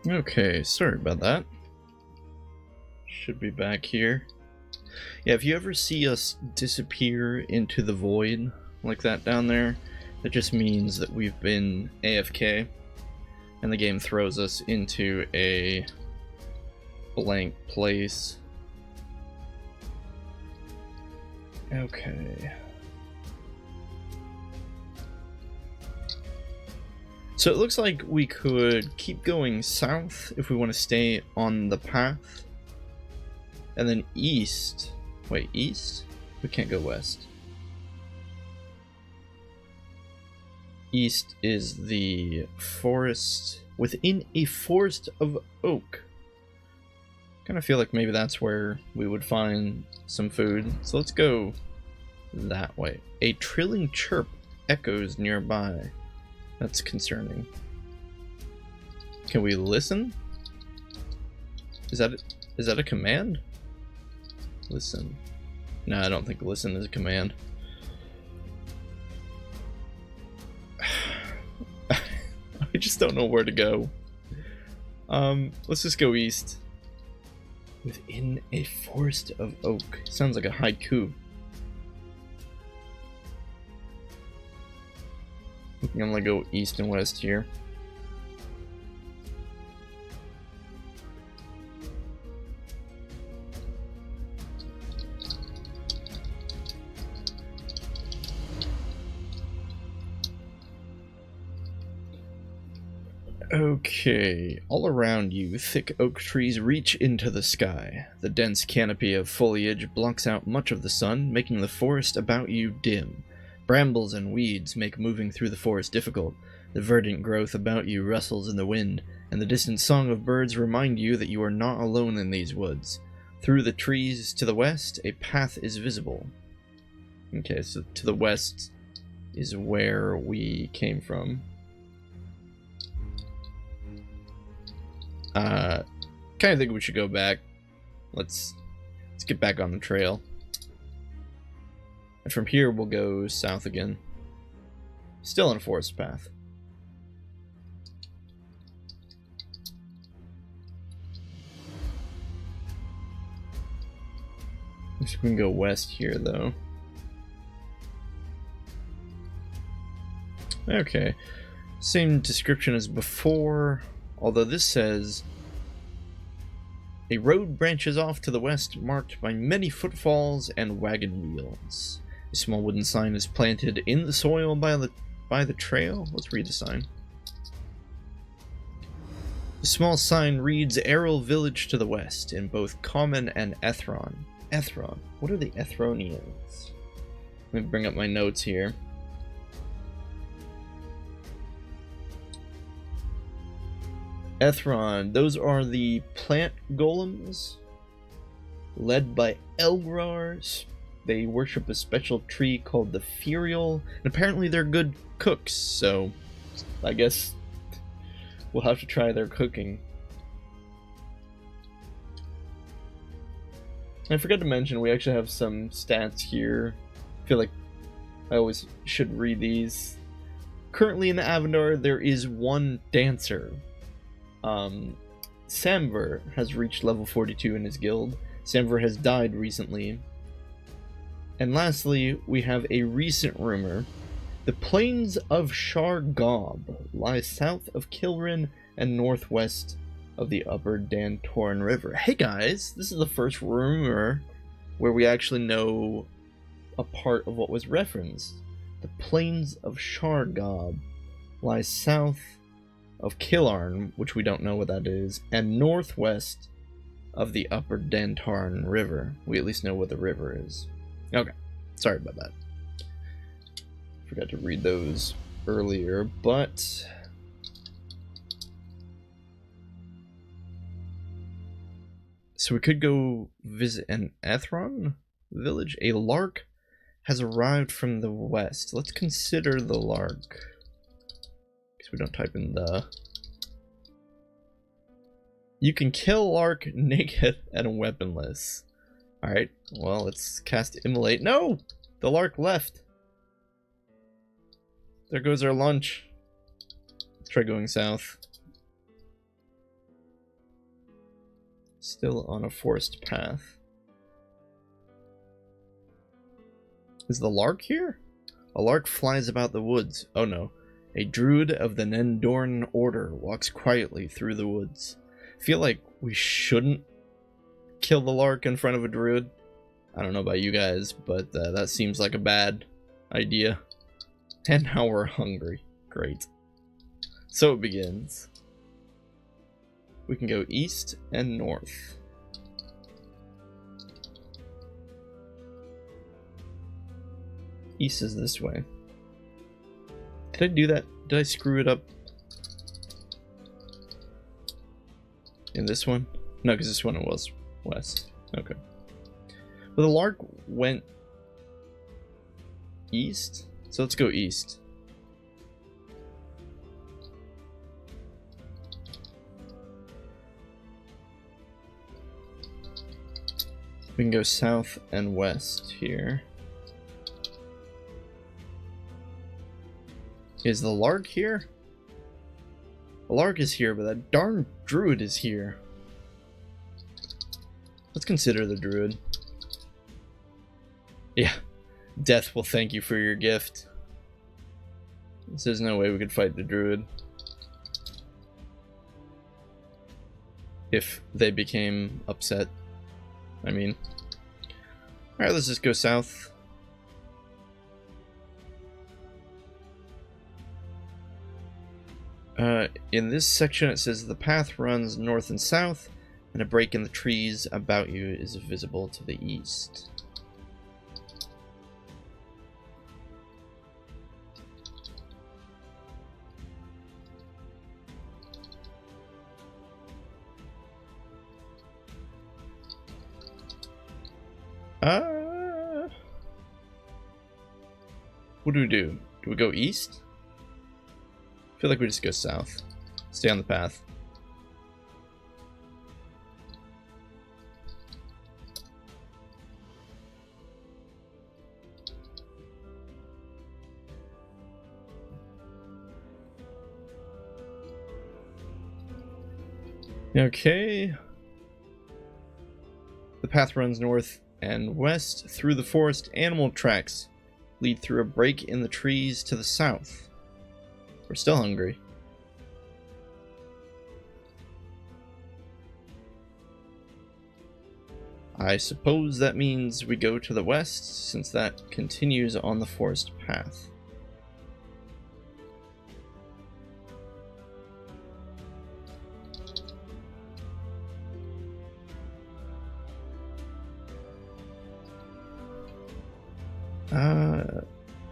Okay, sorry about that. Should be back here. Yeah, if you ever see us disappear into the void like that down there, that just means that we've been AFK and the game throws us into a blank place. Okay. So it looks like we could keep going south if we want to stay on the path. And then east. Wait, east? We can't go west. East is the forest within a forest of oak. Kind of feel like maybe that's where we would find some food. So let's go that way. A trilling chirp echoes nearby. That's concerning. Can we listen? Is that a command? Listen. No, I don't think listen is a command. I just don't know where to go. Let's just go east. Within a forest of oak. Sounds like a haiku. I'm gonna go east and west here. Okay, all around you, thick oak trees reach into the sky. The dense canopy of foliage blocks out much of the sun, making the forest about you dim. Brambles and weeds make moving through the forest difficult. The verdant growth about you rustles in the wind, and the distant song of birds remind you that you are not alone in these woods. Through the trees to the west, a path is visible. Okay, so to the west is where we came from. Kind of think we should go back. Let's get back on the trail. And from here we'll go south again. Still on a forest path. Looks like we can go west here though. Okay. Same description as before. Although this says, a road branches off to the west marked by many footfalls and wagon wheels. A small wooden sign is planted in the soil by the trail. Let's read the sign. The small sign reads Errol Village to the west in both Common and Ethron. Ethron. What are the Ethronians? Let me bring up my notes here. Ethron, those are the plant golems led by Elgrars. They worship a special tree called the Ferial, and apparently they're good cooks, so I guess we'll have to try their cooking. I forgot to mention we actually have some stats here. I feel like I always should read these. Currently in the Avendar, there is one dancer. Samver has reached level 42 in his guild. Samver has died recently. And lastly, we have a recent rumor. The plains of Shargob lie south of Kilrin and northwest of the upper Dantoran River. Hey guys, this is the first rumor where we actually know a part of what was referenced. The plains of Shargob lie south of Killarn, which we don't know what that is, and northwest of the upper Dantoran River. We at least know what the river is. Okay, sorry about that. Forgot to read those earlier, but so we could go visit an Ethron village. A lark has arrived from the west. Let's consider the lark. We don't type in the. You can kill lark naked and weaponless. Alright, well, let's cast Immolate. No! The lark left. There goes our lunch. Let's try going south. Still on a forest path. Is the lark here? A lark flies about the woods. Oh no. A druid of the Nendorn order walks quietly through the woods. I feel like we shouldn't kill the lark in front of a druid. I don't know about you guys, but that seems like a bad idea. And now we're hungry. Great. So it begins. We can go east and north. East is this way. Did I do that? Did I screw it up? In this one? No, because this one it was west. Okay. But the lark went east? So let's go east. We can go south and west here. Is the lark here? The lark is here, but that darn druid is here. Let's consider the druid. Yeah. Death will thank you for your gift. There's no way we could fight the druid. If they became upset. I mean. Alright, let's just go south. In this section it says the path runs north and south, and a break in the trees about you is visible to the east. What do we do? Do we go east? I feel like we just go south. Stay on the path. Okay. The path runs north and west through the forest. Animal tracks lead through a break in the trees to the south. We're still hungry. I suppose that means we go to the west, since that continues on the forest path.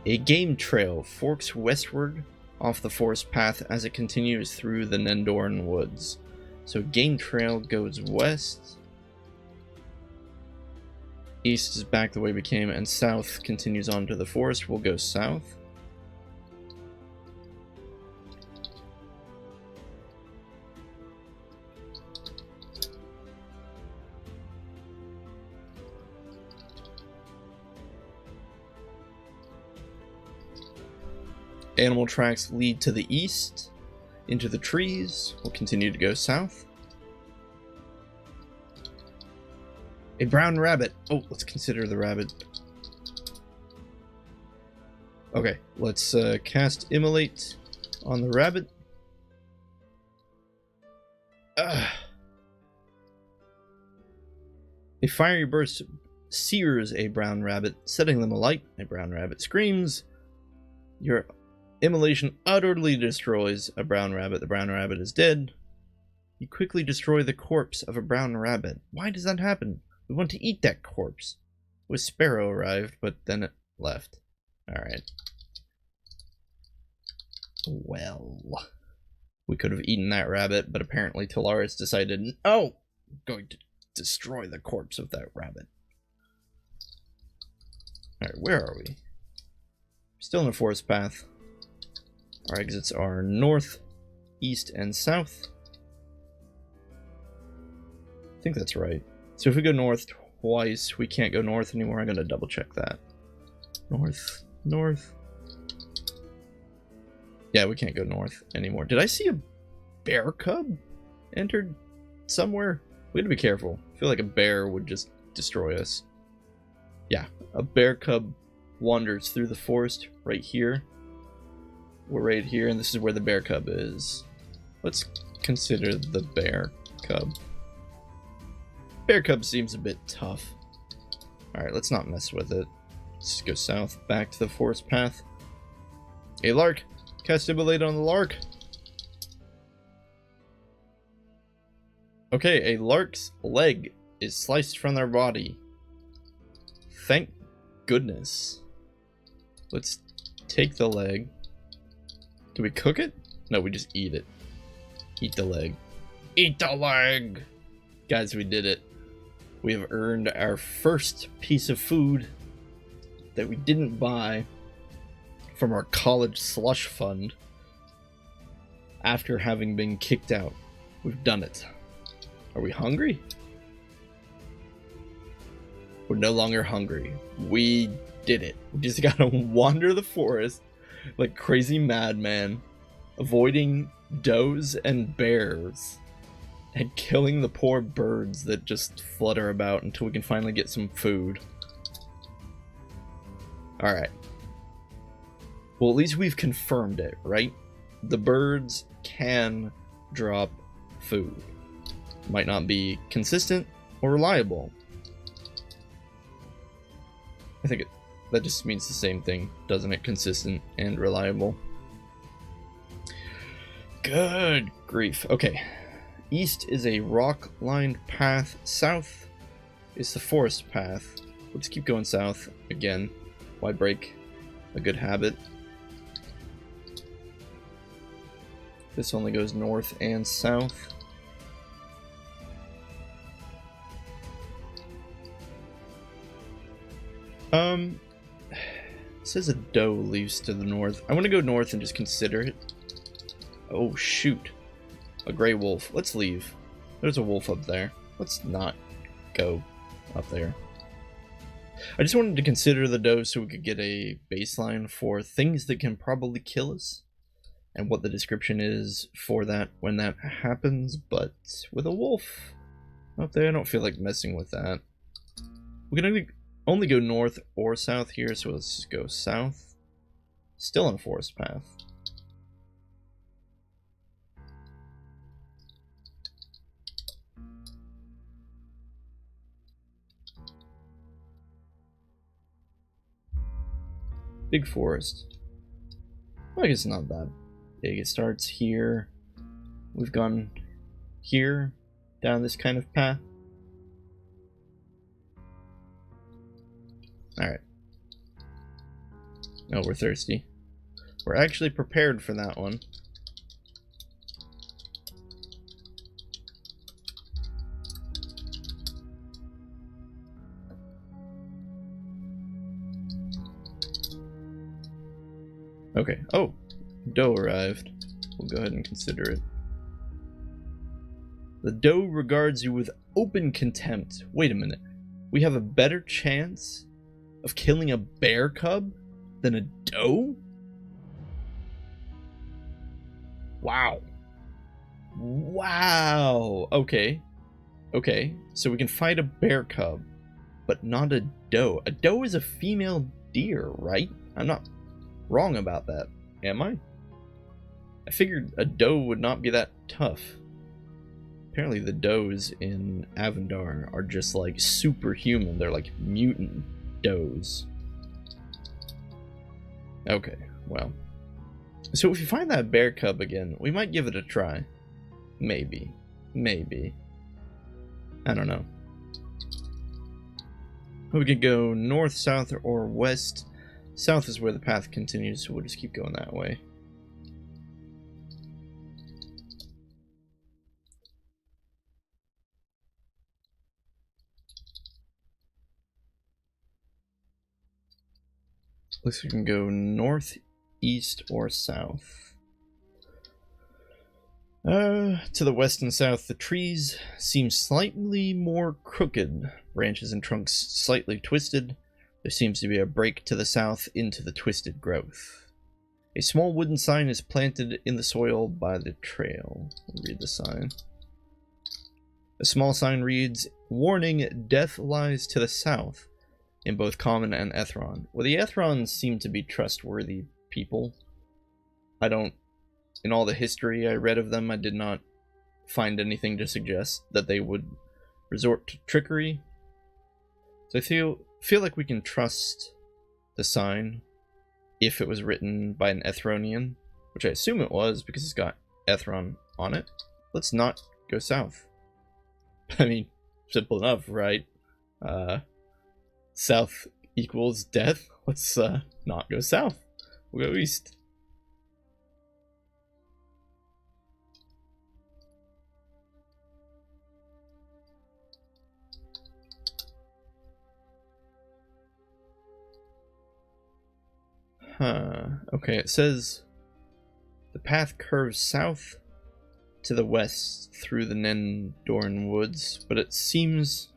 A game trail forks westward off the forest path as it continues through the Nendorn woods. So game trail goes west. East is back the way we came, and south continues on to the forest. We'll go south. Animal tracks lead to the east, into the trees. We'll continue to go south. A brown rabbit. Oh, let's consider the rabbit. Okay, let's cast Immolate on the rabbit. A fiery burst sears a brown rabbit, setting them alight. A brown rabbit screams. Your immolation utterly destroys a brown rabbit. The brown rabbit is dead. You quickly destroy the corpse of a brown rabbit. Why does that happen? We want to eat that corpse. A sparrow arrived, but then it left. Alright. Well. We could have eaten that rabbit, but apparently Talaris decided, no! I'm going to destroy the corpse of that rabbit. Alright, where are we? Still in the forest path. Our exits are north, east, and south. I think that's right. So if we go north twice, we can't go north anymore. I'm going to double check that. North, north. Yeah, we can't go north anymore. Did I see a bear cub entered somewhere? We gotta be careful. I feel like a bear would just destroy us. Yeah, a bear cub wanders through the forest right here. We're right here, and this is where the bear cub is. Let's consider the bear cub. Bear cub seems a bit tough. Alright, let's not mess with it. Let's go south, back to the forest path. A lark! Cast Immolate on the lark! Okay, a lark's leg is sliced from their body. Thank goodness. Let's take the leg. Do we cook it? No, we just eat it. Eat the leg. Eat the leg! Guys, we did it. We have earned our first piece of food that we didn't buy from our college slush fund after having been kicked out. We've done it. Are we hungry? We're no longer hungry. We did it. We just gotta wander the forest like crazy madman, avoiding does and bears, and killing the poor birds that just flutter about until we can finally get some food. Alright. Well, at least we've confirmed it, right? The birds can drop food. Might not be consistent or reliable. I think that just means the same thing, doesn't it? Consistent and reliable. Good grief. Okay. East is a rock-lined path. South is the forest path. We'll just keep going south again. Why break a good habit? This only goes north and south. It says a doe leaves to the north. I want to go north and just consider it. Oh, shoot. A gray wolf. Let's leave. There's a wolf up there. Let's not go up there. I just wanted to consider the doe so we could get a baseline for things that can probably kill us and what the description is for that when that happens. But with a wolf up there, I don't feel like messing with that. We can only go north or south here, so let's just go south. Still on a forest path. Big forest. Well, I guess it's not that big. It starts here. We've gone here, down this kind of path. Alright. Oh, we're thirsty. We're actually prepared for that one. Okay. Oh, doe arrived. We'll go ahead and consider it. The doe regards you with open contempt. Wait a minute. We have a better chance of killing a bear cub than a doe? Wow. Wow. Okay. Okay. So we can fight a bear cub, but not a doe. A doe is a female deer, right? I'm not wrong about that, am I? I figured a doe would not be that tough. Apparently the does in Avendar are just like superhuman. They're like mutant does. Okay, well. So if we find that bear cub again, we might give it a try. Maybe. Maybe. I don't know. We could go north, south, or west. South is where the path continues, so we'll just keep going that way. Looks like we can go north, east, or south. To the west and south, the trees seem slightly more crooked. Branches and trunks slightly twisted. There seems to be a break to the south into the twisted growth. A small wooden sign is planted in the soil by the trail. We'll read the sign. A small sign reads, "Warning, death lies to the south," in both Common and Ethron. Well, the Ethrons seem to be trustworthy people. In all the history I read of them, I did not find anything to suggest that they would resort to trickery. So I feel like we can trust the sign if it was written by an Ethronian, which I assume it was because it's got Ethron on it. Let's not go south. I mean, simple enough, right? South equals death. Let's not go south. We'll go east. Okay, it says the path curves south to the west through the Nendorn woods, but it seems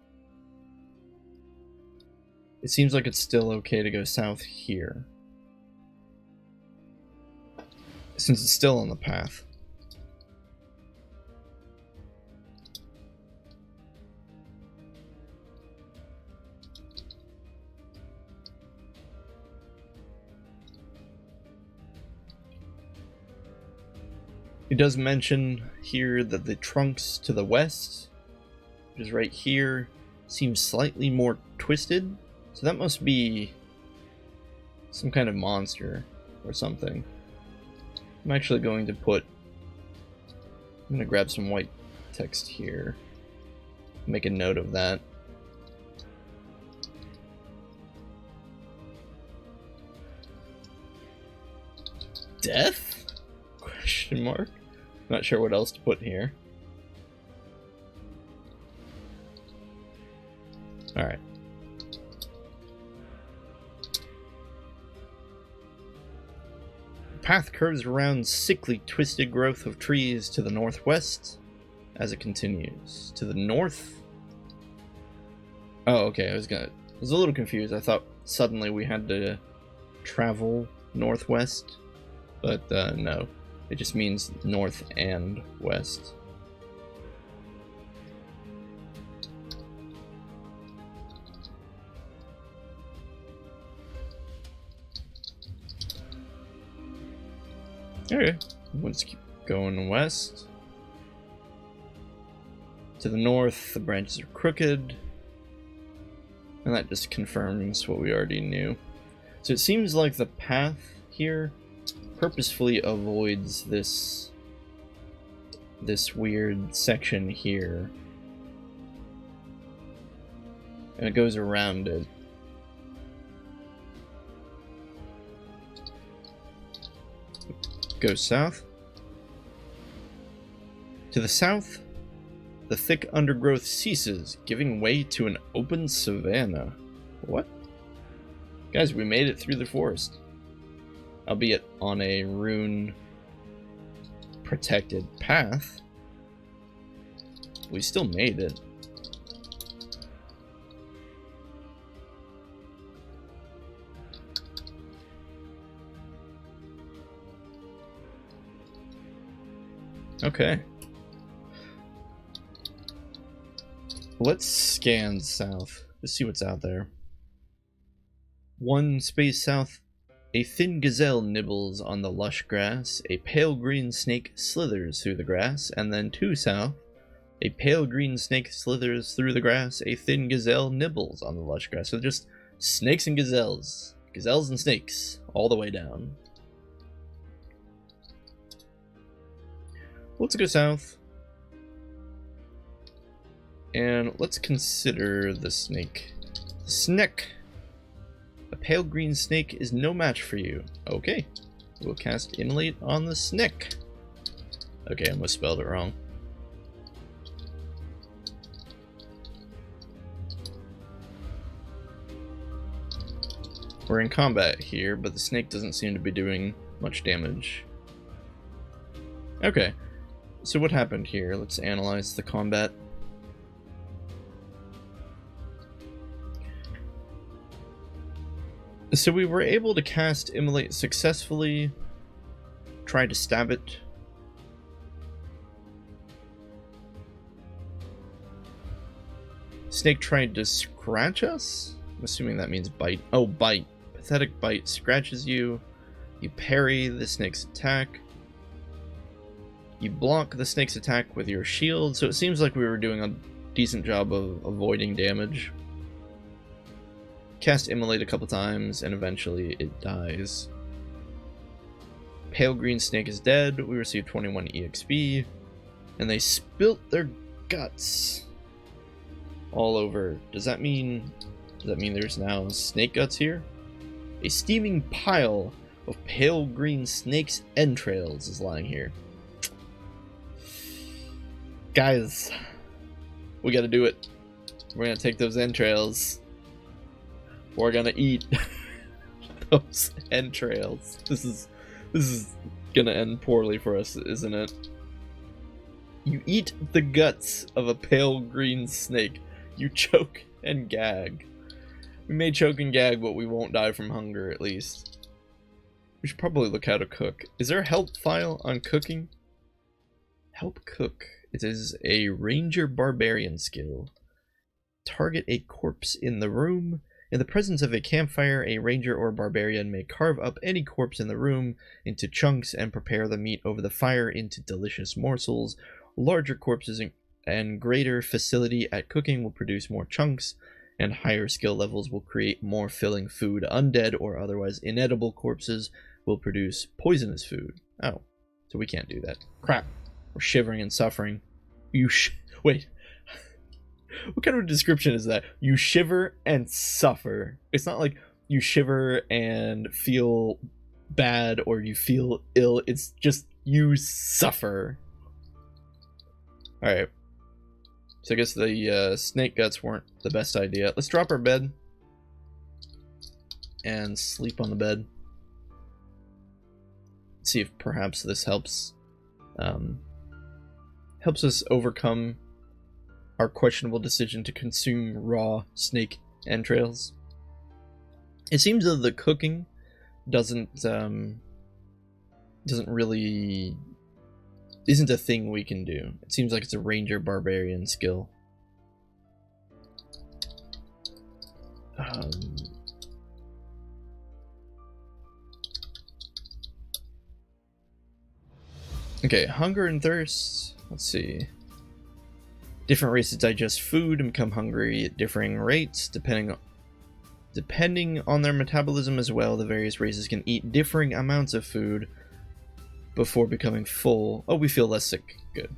like it's still okay to go south here, since it's still on the path. It does mention here that the trunks to the west, which is right here, seems slightly more twisted. So that must be some kind of monster or something. I'm actually going to I'm going to grab some white text here. Make a note of that. Death? Question mark? Not sure what else to put here. Alright. The path curves around sickly twisted growth of trees to the northwest as it continues. To the north? Oh, okay, I was a little confused. I thought suddenly we had to travel northwest, but no. It just means north and west. Okay, let's keep going west. To the north, the branches are crooked. And that just confirms what we already knew. So it seems like the path here purposefully avoids this weird section here, and it goes around it. Go south. To the south, the thick undergrowth ceases, giving way to an open savanna. What? Guys, we made it through the forest. Albeit on a rune-protected path. We still made it. Okay. Let's scan south. Let's see what's out there. One space south, a thin gazelle nibbles on the lush grass, a pale green snake slithers through the grass, and then 2 south, a pale green snake slithers through the grass, a thin gazelle nibbles on the lush grass. So just snakes and gazelles. Gazelles and snakes, all the way down. Let's go south. And let's consider the snake. The snake. A pale green snake is no match for you. Okay. We'll cast Immolate on the snake. Okay, I almost spelled it wrong. We're in combat here, but the snake doesn't seem to be doing much damage. Okay. So what happened here? Let's analyze the combat. So we were able to cast Immolate successfully, try to stab it. Snake tried to scratch us? I'm assuming that means bite. Oh, bite. Pathetic bite scratches you. You parry the snake's attack. You block the snake's attack with your shield, so it seems like we were doing a decent job of avoiding damage. Cast Immolate a couple times, and eventually it dies. Pale green snake is dead. We received 21 EXP, and they spilt their guts all over. Does that mean there's now snake guts here? A steaming pile of pale green snake's entrails is lying here. Guys, we gotta do it. We're gonna take those entrails. We're gonna eat those entrails. This is gonna end poorly for us, isn't it? You eat the guts of a pale green snake. You choke and gag. We may choke and gag, but we won't die from hunger, at least. We should probably look how to cook. Is there a help file on cooking? Help cook. It is a ranger barbarian skill. Target a corpse in the room. In the presence of a campfire, a ranger or barbarian may carve up any corpse in the room into chunks and prepare the meat over the fire into delicious morsels. Larger corpses and greater facility at cooking will produce more chunks, and higher skill levels will create more filling food. Undead or otherwise inedible corpses will produce poisonous food. Oh, so we can't do that. Crap. We're shivering and suffering. Wait. What kind of description is that? You shiver and suffer. It's not like you shiver and feel bad or you feel ill. It's just you suffer. Alright. So I guess the snake guts weren't the best idea. Let's drop our bed and sleep on the bed. See if perhaps this helps helps us overcome our questionable decision to consume raw snake entrails. It seems that the cooking isn't a thing we can do. It seems like it's a ranger barbarian skill. Okay, hunger and thirst. Let's see. Different races digest food and become hungry at differing rates, depending on their metabolism as well. The various races can eat differing amounts of food before becoming full. Oh, we feel less sick. Good.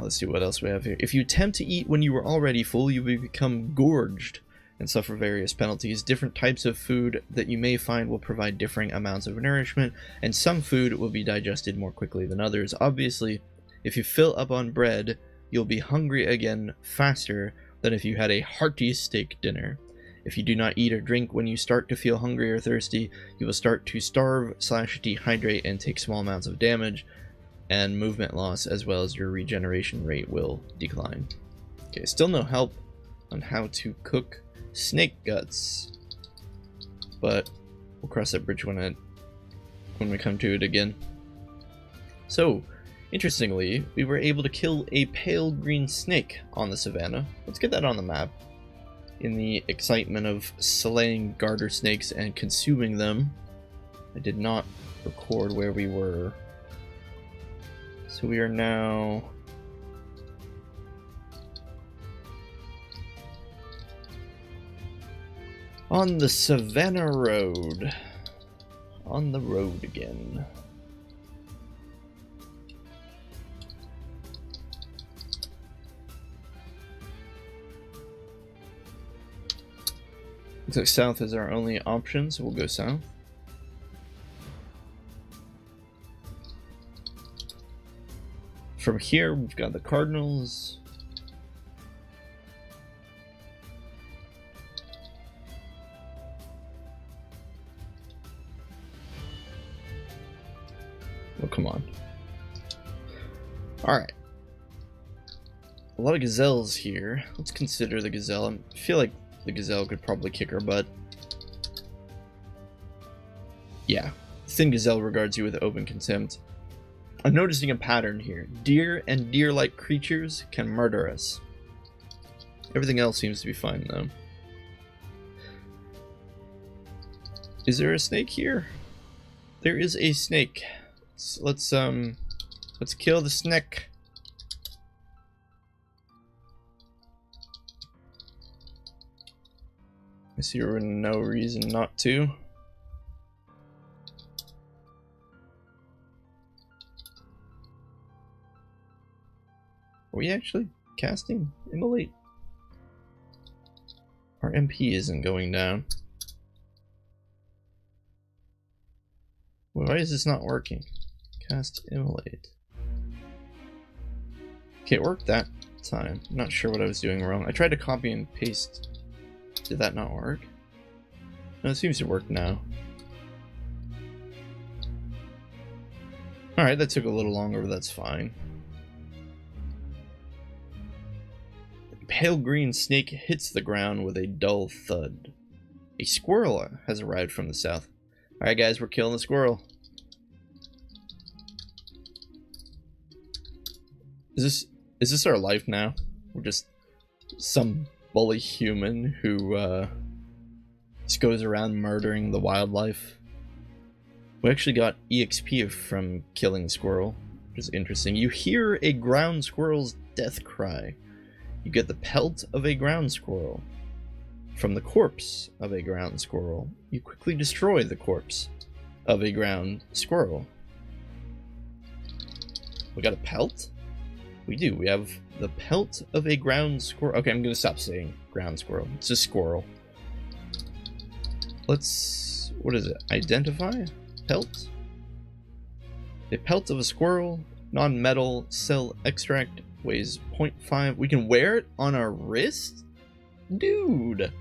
Let's see what else we have here. If you attempt to eat when you were already full, you will become gorged and suffer various penalties. Different types of food that you may find will provide differing amounts of nourishment, and some food will be digested more quickly than others. Obviously, if you fill up on bread, you'll be hungry again faster than if you had a hearty steak dinner. If you do not eat or drink when you start to feel hungry or thirsty, you will start to starve/dehydrate and take small amounts of damage, and movement loss as well as your regeneration rate will decline. Okay, still no help on how to cook snake guts, but we'll cross that bridge when we come to it again. So, interestingly, we were able to kill a pale green snake on the savannah. Let's get that on the map. In the excitement of slaying garter snakes and consuming them, I did not record where we were. So we are now on the Savannah Road. On the road again. Looks like south is our only option, so we'll go south. From here, we've got the Cardinals. Oh, come on. Alright. A lot of gazelles here. Let's consider the gazelle. I feel like the gazelle could probably kick our butt. Yeah. Thin gazelle regards you with open contempt. I'm noticing a pattern here. Deer and deer-like creatures can murder us. Everything else seems to be fine, though. Is there a snake here? There is a snake. Let's kill the snake. I see no reason not to. Are we actually casting Immolate? Our MP isn't going down. Why is this not working? Cast Immolate. Okay, it worked that time. I'm not sure what I was doing wrong. I tried to copy and paste. Did that not work? No, it seems to work now. Alright, that took a little longer, but that's fine. Pale green snake hits the ground with a dull thud. A squirrel has arrived from the south. Alright guys, we're killing the squirrel. Is this our life now? We're just some bully human who just goes around murdering the wildlife. We actually got EXP from killing the squirrel, which is interesting. You hear a ground squirrel's death cry. You get the pelt of a ground squirrel. From the corpse of a ground squirrel, you quickly destroy the corpse of a ground squirrel. We got a pelt? We do. We have the pelt of a ground squirrel. Okay, I'm gonna stop saying ground squirrel. It's a squirrel. Let's... what is it? Identify? Pelt? A pelt of a squirrel. Non-metal cell extract. Weighs 0.5. We can wear it on our wrist? Dude!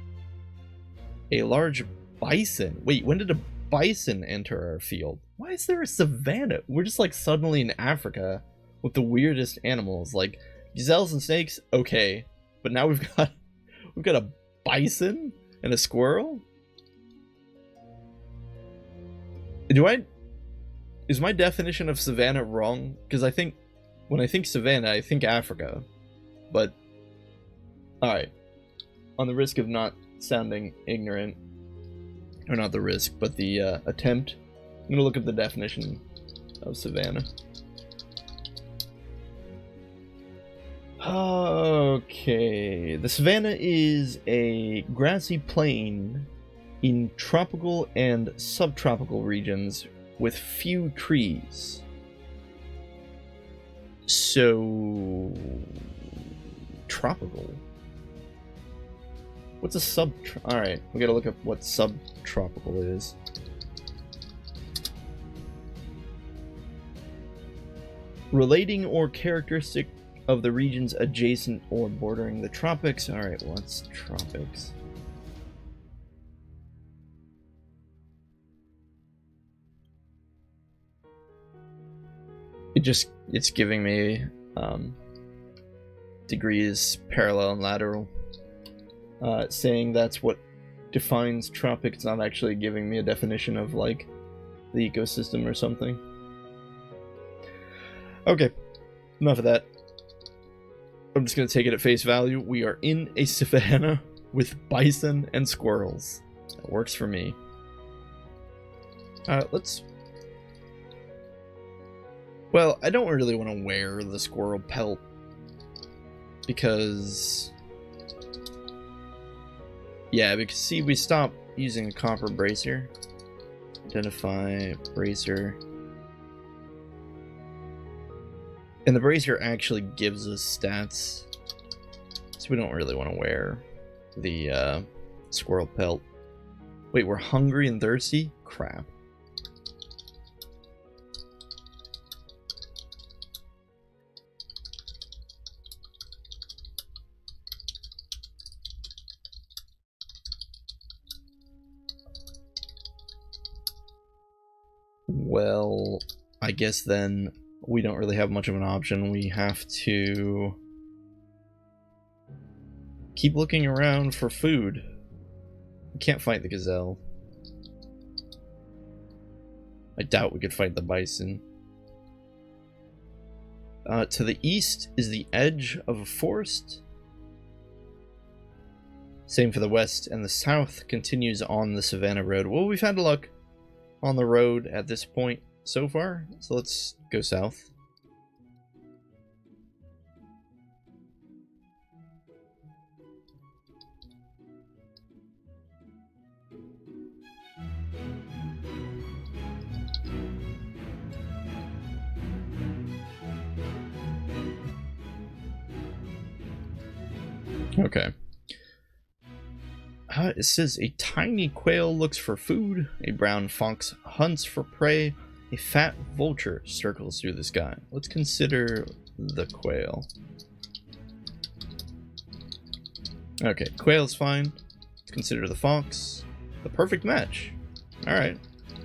A large bison. Wait, when did a bison enter our field? Why is there a savanna? We're just like suddenly in Africa with the weirdest animals. Like gazelles and snakes, okay. But now we've got a bison and a squirrel? Is my definition of savanna wrong? Because I think when I think savanna, I think Africa. But, alright. On the risk of not sounding ignorant, or not the risk, but the attempt, I'm going to look up the definition of savanna. Okay. The savanna is a grassy plain in tropical and subtropical regions with few trees. So... tropical. What's a alright, we gotta look up what subtropical is. Relating or characteristic of the regions adjacent or bordering the tropics. Alright, what's tropics? It's giving me degrees, parallel and lateral, saying that's what defines tropic. It's not actually giving me a definition of like the ecosystem or something. Okay, enough of that. I'm just gonna take it at face value. We are in a savanna with bison and squirrels. That works for me. Let's... well, I don't really want to wear the squirrel pelt because... yeah, because see, we stopped using a copper bracer. Identify bracer. And the bracer actually gives us stats, so we don't really want to wear the squirrel pelt. Wait, we're hungry and thirsty? Crap. Well, I guess then we don't really have much of an option. We have to keep looking around for food. We can't fight the gazelle. I doubt we could fight the bison. To the east is the edge of a forest. Same for the west, and the south continues on the Savannah Road. Well, we've had luck on the road at this point so far, so let's go south. Okay. It says a tiny quail looks for food, a brown fox hunts for prey, a fat vulture circles through the sky. Let's consider the quail. Okay, quail's fine. Let's consider the fox. The perfect match. Alright,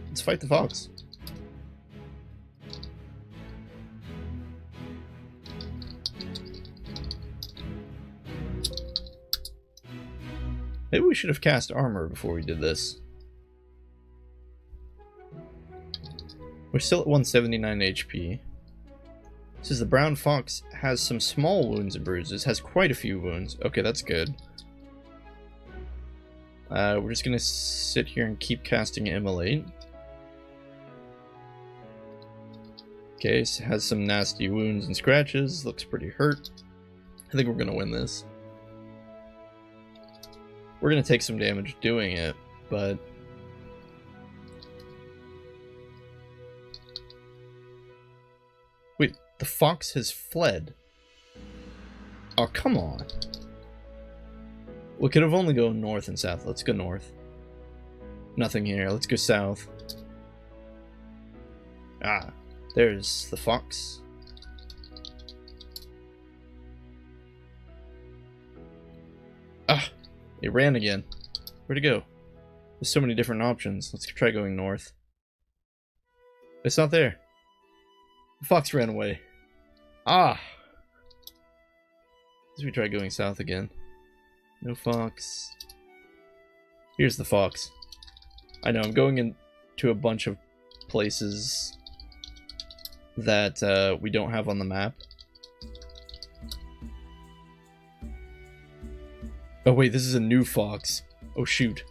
let's fight the fox. Maybe we should have cast armor before we did this. We're still at 179 HP. It says the brown fox has some small wounds and bruises, has quite a few wounds. Okay, that's good. We're just gonna sit here and keep casting Immolate. Okay, so has some nasty wounds and scratches, looks pretty hurt. I think we're gonna win this. We're gonna take some damage doing it, but wait, the fox has fled. Oh, come on. We could have only gone north and south. Let's go north. Nothing here. Let's go south. Ah, there's the fox. Ah. It ran again. Where'd it go? There's so many different options. Let's try going north. It's not there. The fox ran away. Ah! Let's we try going south again. No fox. Here's the fox. I know, I'm going into a bunch of places that we don't have on the map. Oh wait, this is a new fox. Oh shoot.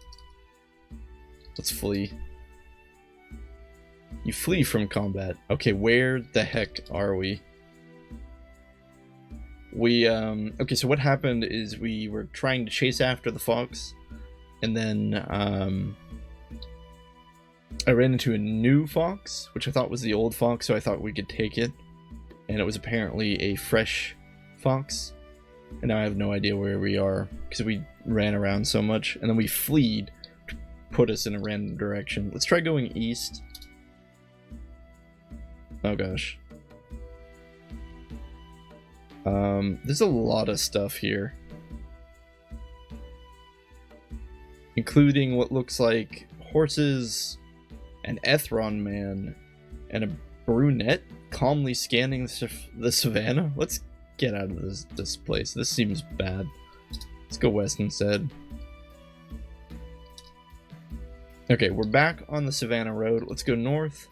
Let's flee. You flee from combat. Okay, where the heck are we? Okay, so what happened is we were trying to chase after the fox, and then, I ran into a new fox, which I thought was the old fox, so I thought we could take it. And it was apparently a fresh fox. And now I have no idea where we are, because we ran around so much, and then we fleed to put us in a random direction. Let's try going east. Oh gosh. There's a lot of stuff here. Including what looks like horses, an Ethron man, and a brunette calmly scanning the savannah. Let's get out of this place. This seems bad. Let's go west instead. Okay, we're back on the Savannah Road. Let's go north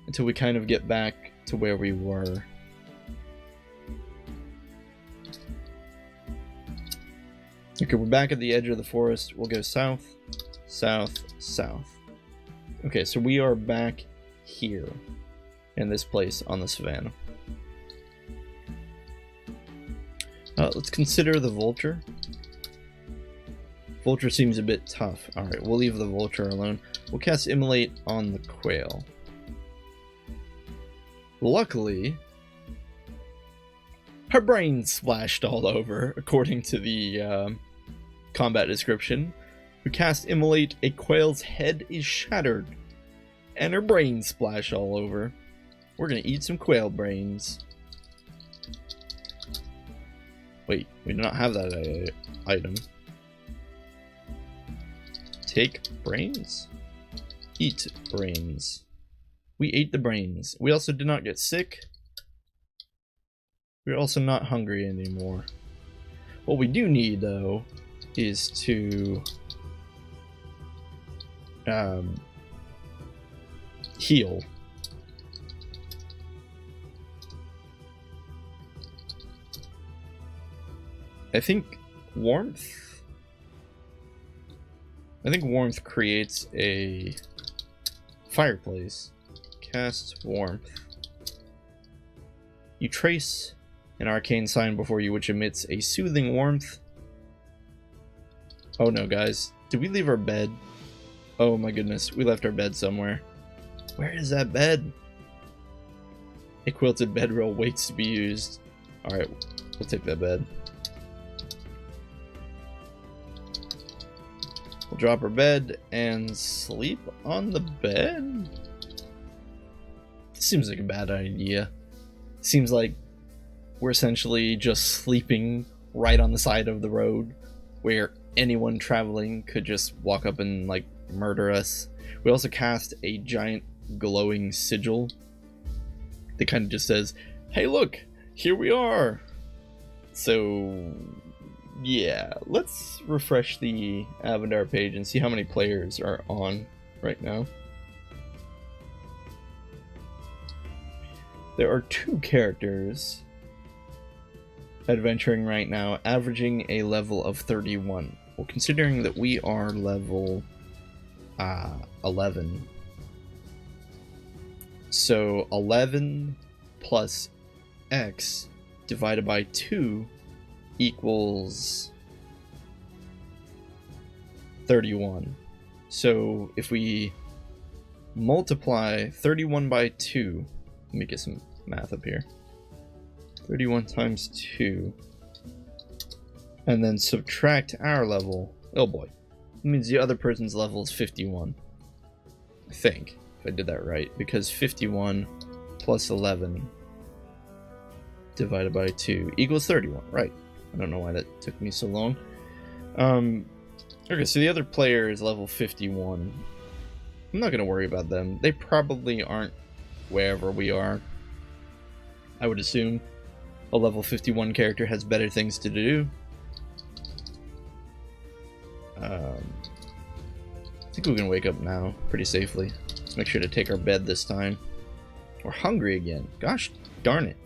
until we kind of get back to where we were. Okay, we're back at the edge of the forest. We'll go south, south, south. Okay, so we are back here in this place on the Savannah. Let's consider the vulture. Vulture seems a bit tough. Alright, we'll leave the vulture alone. We'll cast Immolate on the quail. Luckily, her brain splashed all over, according to the combat description. We cast Immolate, a quail's head is shattered, and her brain splashed all over. We're gonna eat some quail brains. Wait, we do not have that item. Take brains? Eat brains. We ate the brains. We also did not get sick. We're also not hungry anymore. What we do need, though, is to heal. I think warmth I think warmth creates a fireplace. Cast warmth. You trace an arcane sign before you which emits a soothing warmth. Oh no, guys. Did we leave our bed? Oh my goodness, we left our bed somewhere. Where is that bed? A quilted bedroll waits to be used. Alright, we'll take that bed. We'll drop our bed and sleep on the bed? This seems like a bad idea. Seems like we're essentially just sleeping right on the side of the road where anyone traveling could just walk up and like murder us. We also cast a giant glowing sigil that kind of just says, hey look, here we are. So yeah, let's refresh the Avendar page and see how many players are on right now. There are 2 characters adventuring right now, averaging a level of 31. Well, considering that we are level 11. So 11 plus x divided by 2 equals 31. So if we multiply 31 by 2, let me get some math up here. 31 times 2. And then subtract our level. Oh boy. That means the other person's level is 51. I think, if I did that right. Because 51 plus 11 divided by 2 equals 31. Right. I don't know why that took me so long. Okay, so the other player is level 51. I'm not going to worry about them. They probably aren't wherever we are. I would assume a level 51 character has better things to do. I think we can wake up now pretty safely. Let's make sure to take our bed this time. We're hungry again. Gosh darn it.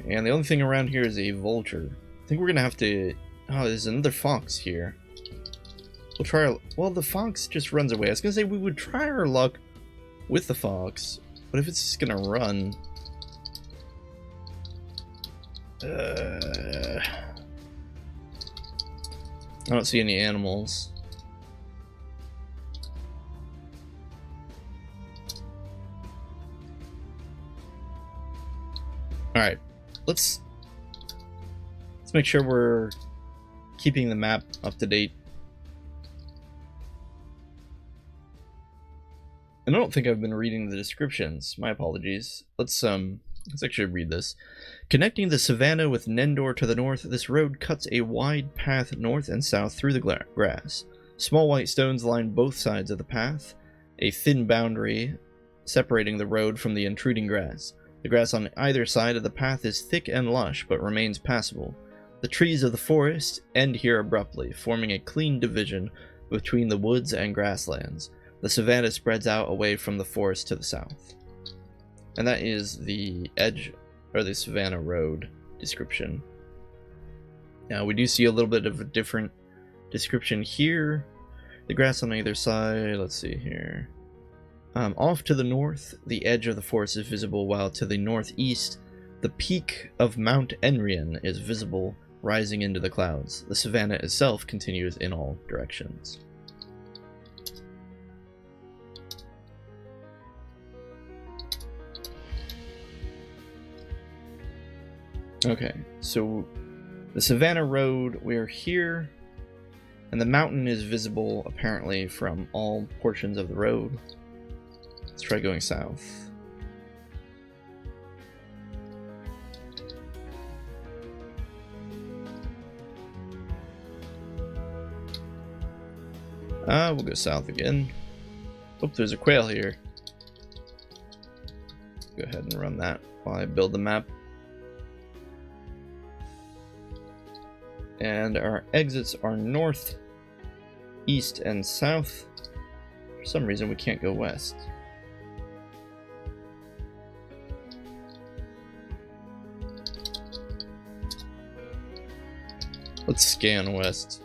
And the only thing around here is a vulture. I think we're gonna have to... Oh, there's another fox here. We'll try our... Well, the fox just runs away. I was gonna say we would try our luck with the fox, but if it's just gonna run... I don't see any animals. Alright, let's make sure we're keeping the map up to date. And I don't think I've been reading the descriptions. My apologies. Let's actually read this. Connecting the savannah with Nendor to the north, this road cuts a wide path north and south through the grass. Small white stones line both sides of the path, a thin boundary separating the road from the intruding grass. The grass on either side of the path is thick and lush, but remains passable. The trees of the forest end here abruptly, forming a clean division between the woods and grasslands. The savanna spreads out away from the forest to the south. And that is the edge, or the Savannah Road description. Now, we do see a little bit of a different description here. The grass on either side, let's see here. Off to the north, the edge of the forest is visible, while to the northeast, the peak of Mount Enrian is visible, rising into the clouds. The savannah itself continues in all directions. Okay, so the Savannah Road, we're here, and the mountain is visible apparently from all portions of the road. Let's try going south. We'll go south again. Oh, there's a quail here. Go ahead and run that while I build the map. And our exits are north, east, and south. For some reason, we can't go west. Let's scan west.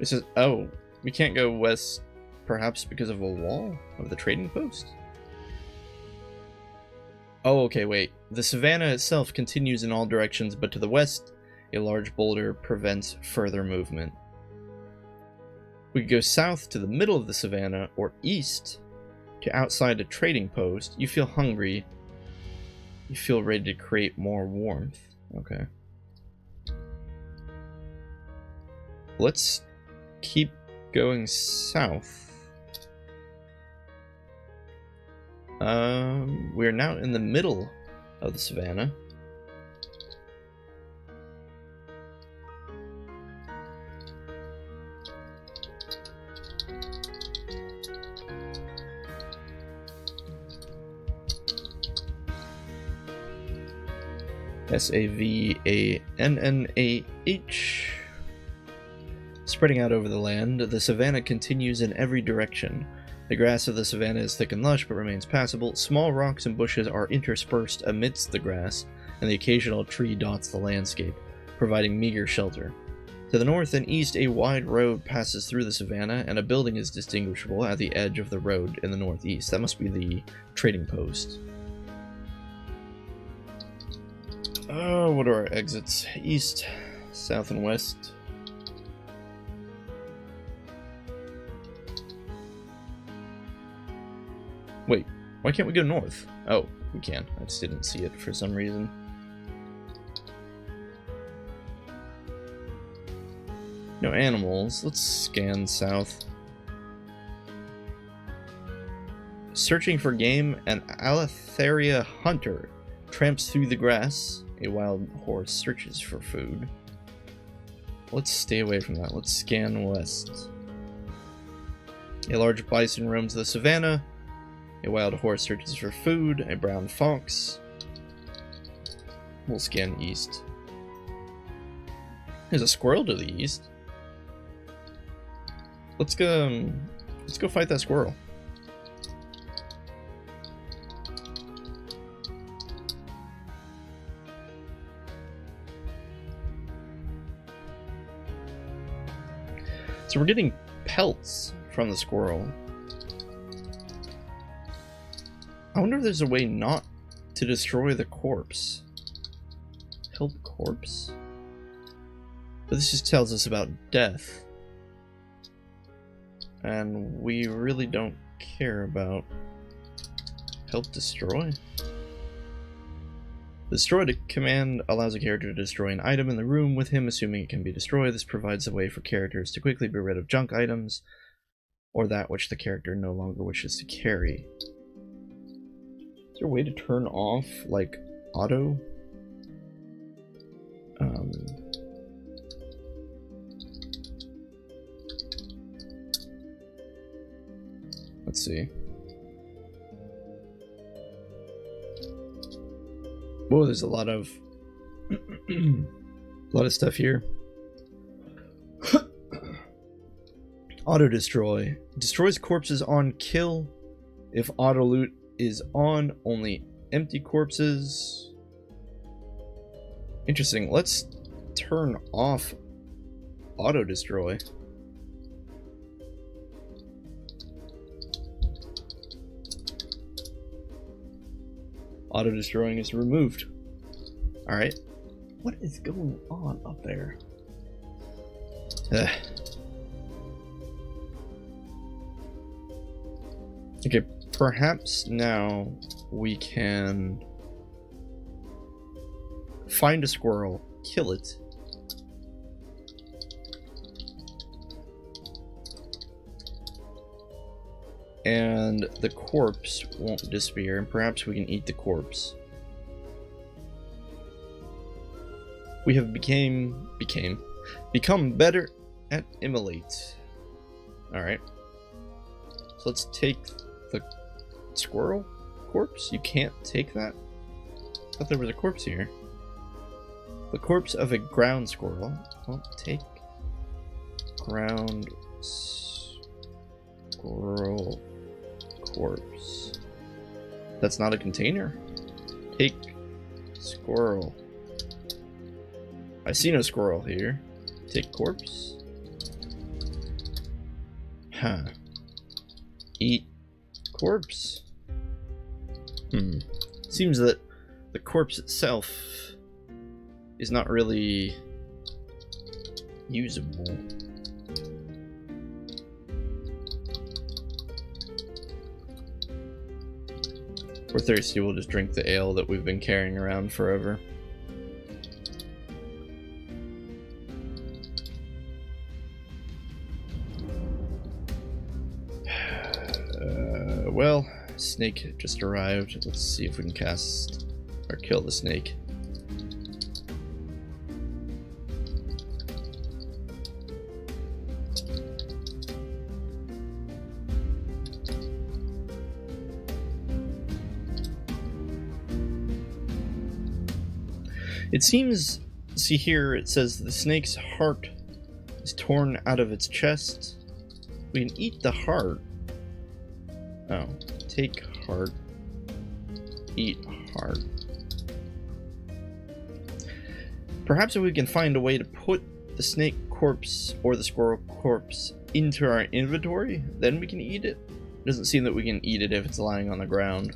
It says, oh, we can't go west, perhaps because of a wall of the trading post? Oh, okay, wait. The savanna itself continues in all directions, but to the west, a large boulder prevents further movement. We could go south to the middle of the savanna, or east to outside a trading post. You feel hungry. You feel ready to create more warmth. Okay. Let's keep going south. We're now in the middle of the savanna. Savannah. Spreading out over the land, the savanna continues in every direction. The grass of the savanna is thick and lush, but remains passable. Small rocks and bushes are interspersed amidst the grass, and the occasional tree dots the landscape, providing meager shelter. To the north and east, a wide road passes through the savanna, and a building is distinguishable at the edge of the road in the northeast. That must be the trading post. Oh, what are our exits? East, south, and west. Wait, why can't we go north? Oh, we can. I just didn't see it for some reason. No animals. Let's scan south. Searching for game, an Alatheria hunter tramps through the grass. A wild horse searches for food. Let's stay away from that. Let's scan west. A large bison roams the savanna. A wild horse searches for food. A brown fox. We'll scan east. There's a squirrel to the east. Let's go fight that squirrel. So we're getting pelts from the squirrel. I wonder if there's a way not to destroy the corpse. Help corpse? But this just tells us about death. And we really don't care about help destroy. Destroy command allows a character to destroy an item in the room with him, assuming it can be destroyed. This provides a way for characters to quickly be rid of junk items, or that which the character no longer wishes to carry. Is there a way to turn off, like, auto? Let's see. Whoa, there's a lot of stuff here. Auto destroy destroys corpses on kill. If auto loot is on, only empty corpses. Interesting. Let's turn off auto destroy. Auto destroying is removed. Alright. What is going on up there? Okay, perhaps now we can find a squirrel, kill it, and the corpse won't disappear, and perhaps we can eat the corpse. We have become better at immolate. Alright. So let's take the squirrel corpse. You can't take that? I thought there was a corpse here. The corpse of a ground squirrel. Well, take ground squirrel corpse. That's not a container. Take squirrel. I see no squirrel here. Take corpse. Huh. Eat corpse. Seems that the corpse itself is not really usable. If we're thirsty, we'll just drink the ale that we've been carrying around forever. Well, snake just arrived. Let's see if we can cast or kill the snake. It seems, see here, it says the snake's heart is torn out of its chest. We can eat the heart. Oh, take heart, eat heart. Perhaps if we can find a way to put the snake corpse or the squirrel corpse into our inventory, then we can eat it. It doesn't seem that we can eat it if it's lying on the ground.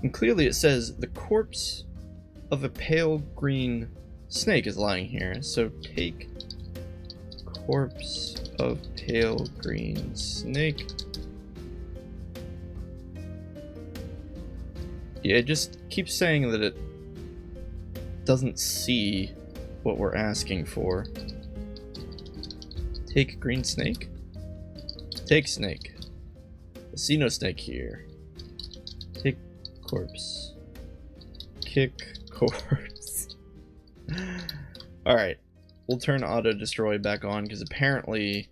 And clearly it says the corpse of a pale green snake is lying here. So take corpse of pale green snake. Yeah, it just keeps saying that it doesn't see what we're asking for. Take green snake? Take snake. I see no snake here. Take corpse. Kick corpse. Alright. We'll turn auto destroy back on because apparently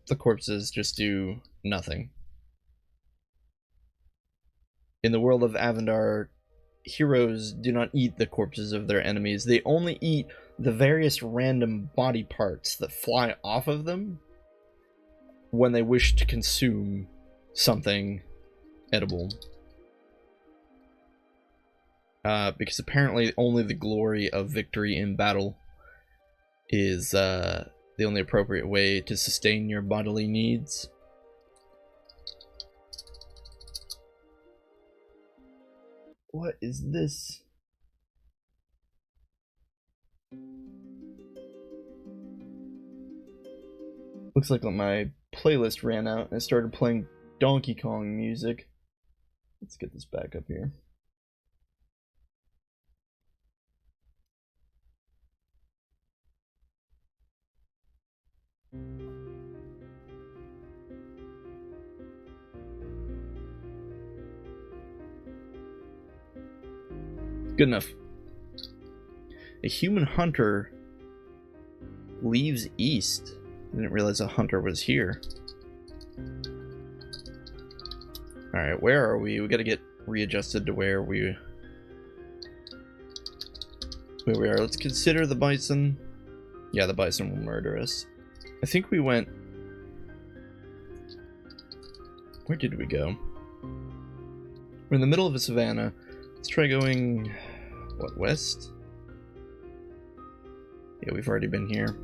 the corpses just do nothing. In the world of Avendar, heroes do not eat the corpses of their enemies. They only eat the various random body parts that fly off of them when they wish to consume something edible. Because apparently only the glory of victory in battle is the only appropriate way to sustain your bodily needs. What is this? Looks like my playlist ran out and I started playing Donkey Kong music. Let's get this back up here. Good enough. A human hunter leaves east. I didn't realize a hunter was here. Alright, where are we? We gotta get readjusted to where we are. Let's consider the bison. Yeah, the bison will murder us. I think we went... Where did we go? We're in the middle of a savanna. Let's try going... What, west? Yeah, we've already been here.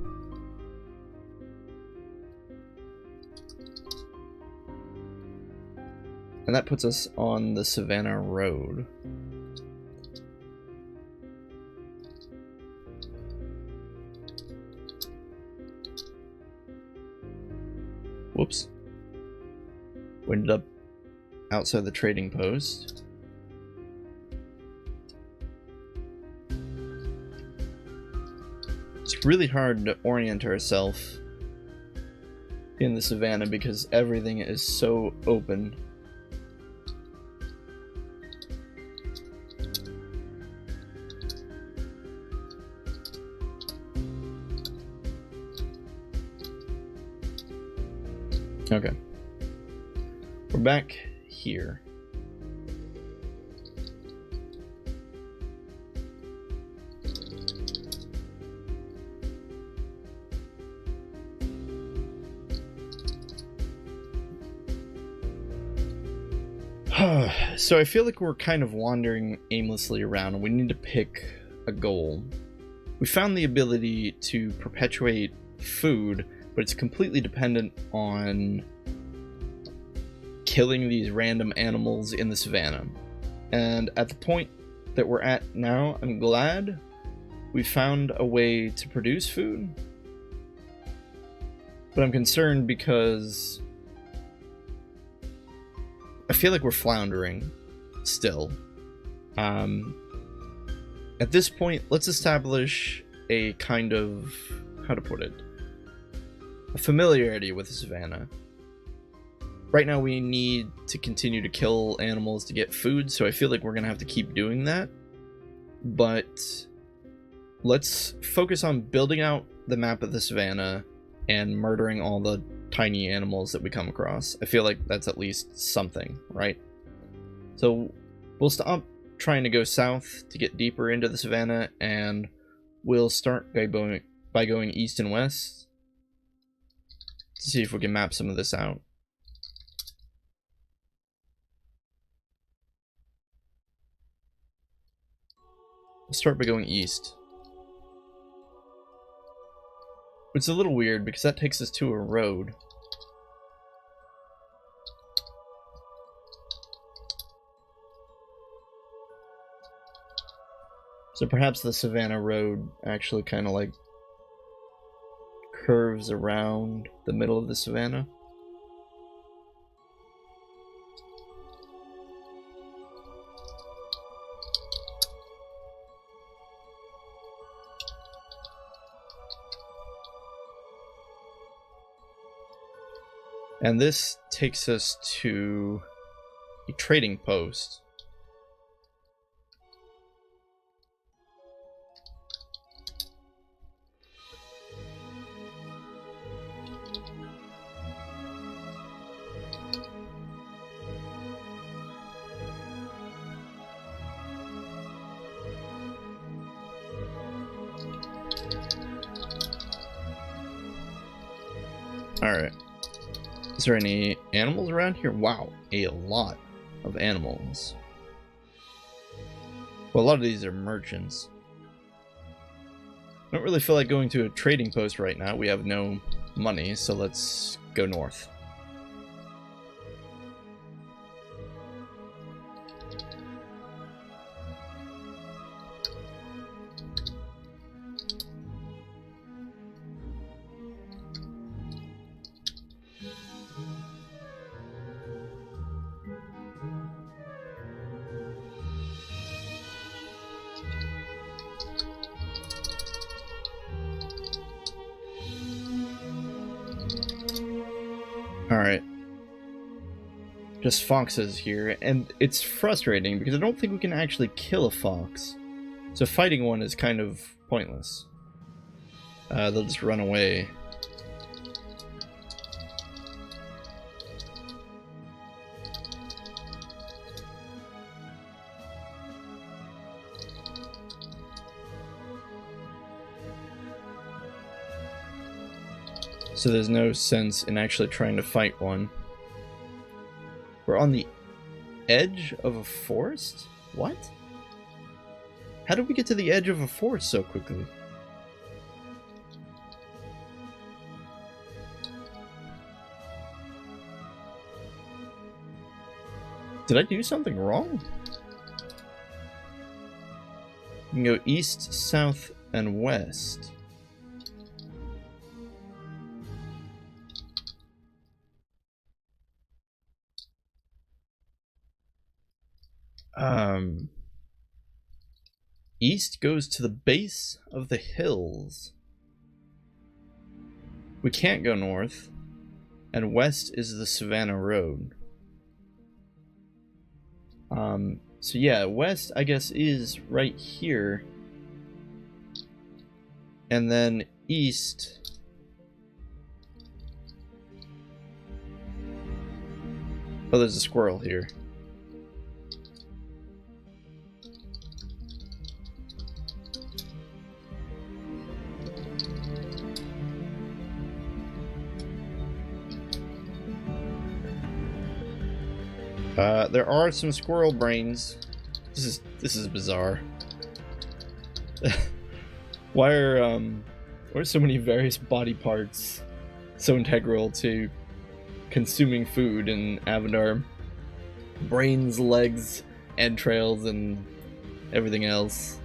And that puts us on the Savannah Road. Whoops. We ended up outside the trading post. It's really hard to orient ourselves in the savannah because everything is so open. Okay. We're back here. So I feel like we're kind of wandering aimlessly around and we need to pick a goal. We found the ability to perpetuate food, but it's completely dependent on killing these random animals in the savannah. And at the point that we're at now, I'm glad we found a way to produce food, but I'm concerned because I feel like we're floundering still. At this point, let's establish a kind of, how to put it, a familiarity with the savannah. Right now we need to continue to kill animals to get food, so I feel like we're gonna have to keep doing that. But let's focus on building out the map of the savannah and murdering all the tiny animals that we come across. I feel like that's at least something, right? So we'll stop trying to go south to get deeper into the savannah, and we'll start by going east and west to see if we can map some of this out. We'll start by going east. It's a little weird because that takes us to a road. So perhaps the Savannah Road actually kind of like curves around the middle of the savannah. And this takes us to a trading post. Alright. Is there any animals around here? Wow, a lot of animals. Well, a lot of these are merchants. I don't really feel like going to a trading post right now. We have no money, so let's go north. Alright. Just foxes here, and it's frustrating because I don't think we can actually kill a fox. So fighting one is kind of pointless. They'll just run away. So there's no sense in actually trying to fight one. We're on the edge of a forest? What? How did we get to the edge of a forest so quickly? Did I do something wrong? You can go east, south, and west. East goes to the base of the hills. We can't go north, and west is the Savannah Road. So yeah, west, I guess, is right here. And then east... Oh, there's a squirrel here. There are some squirrel brains. This is bizarre. Why are so many various body parts so integral to consuming food in Avendar? Brains, legs, entrails, and everything else.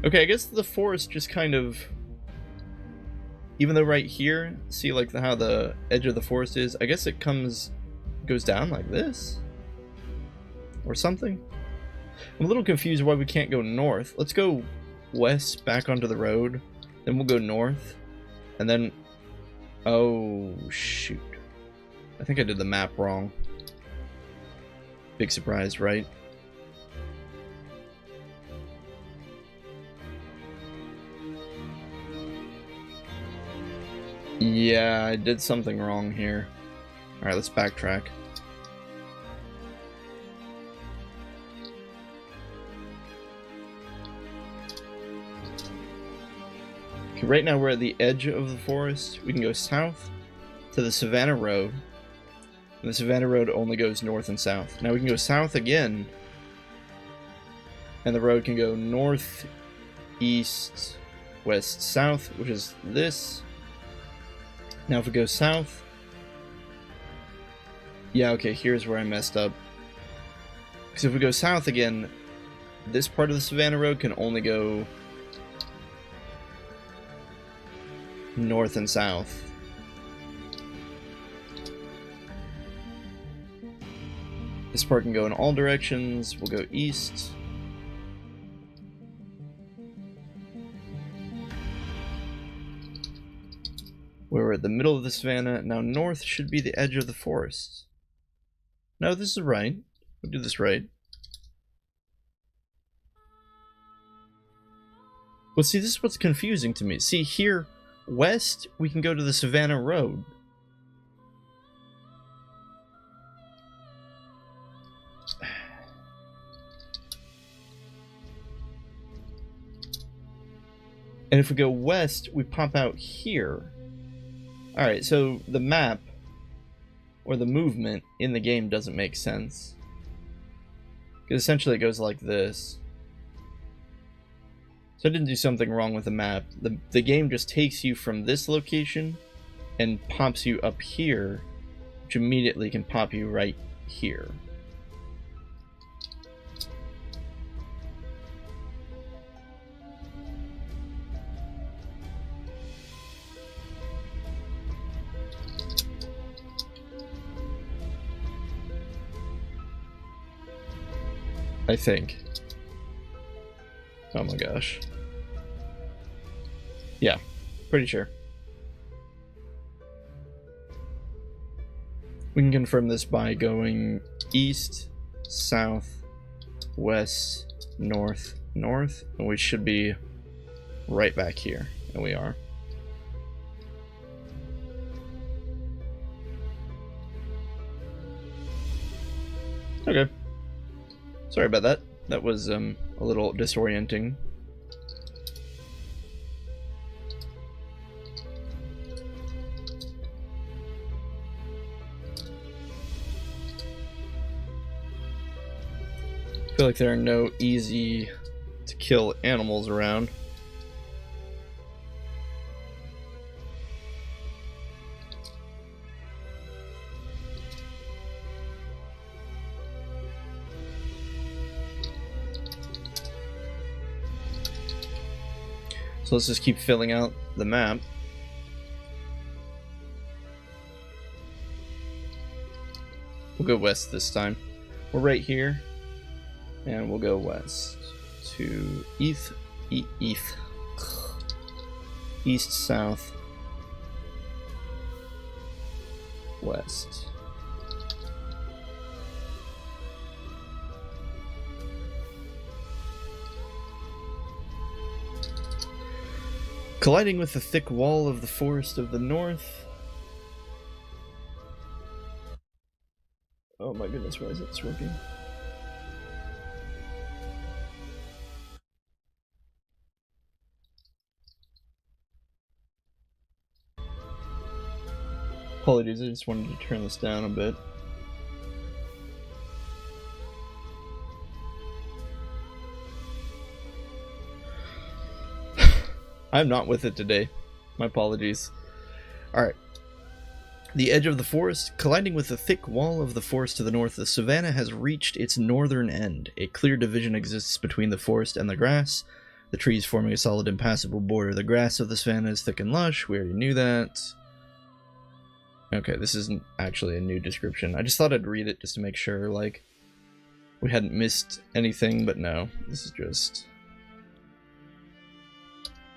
Okay, I guess the forest just kind of, even though right here, see like how the edge of the forest is, I guess it goes down like this or something. I'm a little confused why we can't go north. Let's go west back onto the road, then we'll go north, and then, oh shoot, I think I did the map wrong. Big surprise, right? Yeah, I did something wrong here. Alright, let's backtrack. Okay, right now we're at the edge of the forest. We can go south to the Savannah Road. And the Savannah Road only goes north and south. Now we can go south again. And the road can go north, east, west, south, which is this. Now if we go south, yeah, okay, here's where I messed up. Because if we go south again, this part of the Savannah Road can only go north and south. This part can go in all directions. We'll go east. We're at the middle of the savannah. Now north should be the edge of the forest. No, this is right. We'll do this right. Well, see, this is what's confusing to me. See, here, west, we can go to the Savannah Road. And if we go west, we pop out here. Alright, so the map, or the movement in the game doesn't make sense. Because essentially it goes like this. So I didn't do something wrong with the map. The game just takes you from this location and pops you up here, which immediately can pop you right here. I think. Oh my gosh. Yeah, pretty sure. We can confirm this by going east, south, west, north, north, and we should be right back here, and we are. Okay. Sorry about that. That was a little disorienting. I feel like there are no easy to kill animals around. So let's just keep filling out the map. We'll go west this time. We're right here, and we'll go west to east, south, west. Colliding with the thick wall of the forest of the north. Oh my goodness, why is it smoking? Apologies, I just wanted to turn this down a bit. I'm not with it today. My apologies. Alright. The edge of the forest, colliding with the thick wall of the forest to the north, the savanna has reached its northern end. A clear division exists between the forest and the grass, the trees forming a solid impassable border. The grass of the savanna is thick and lush. We already knew that. Okay, this isn't actually a new description. I just thought I'd read it just to make sure, like, we hadn't missed anything, but no. This is just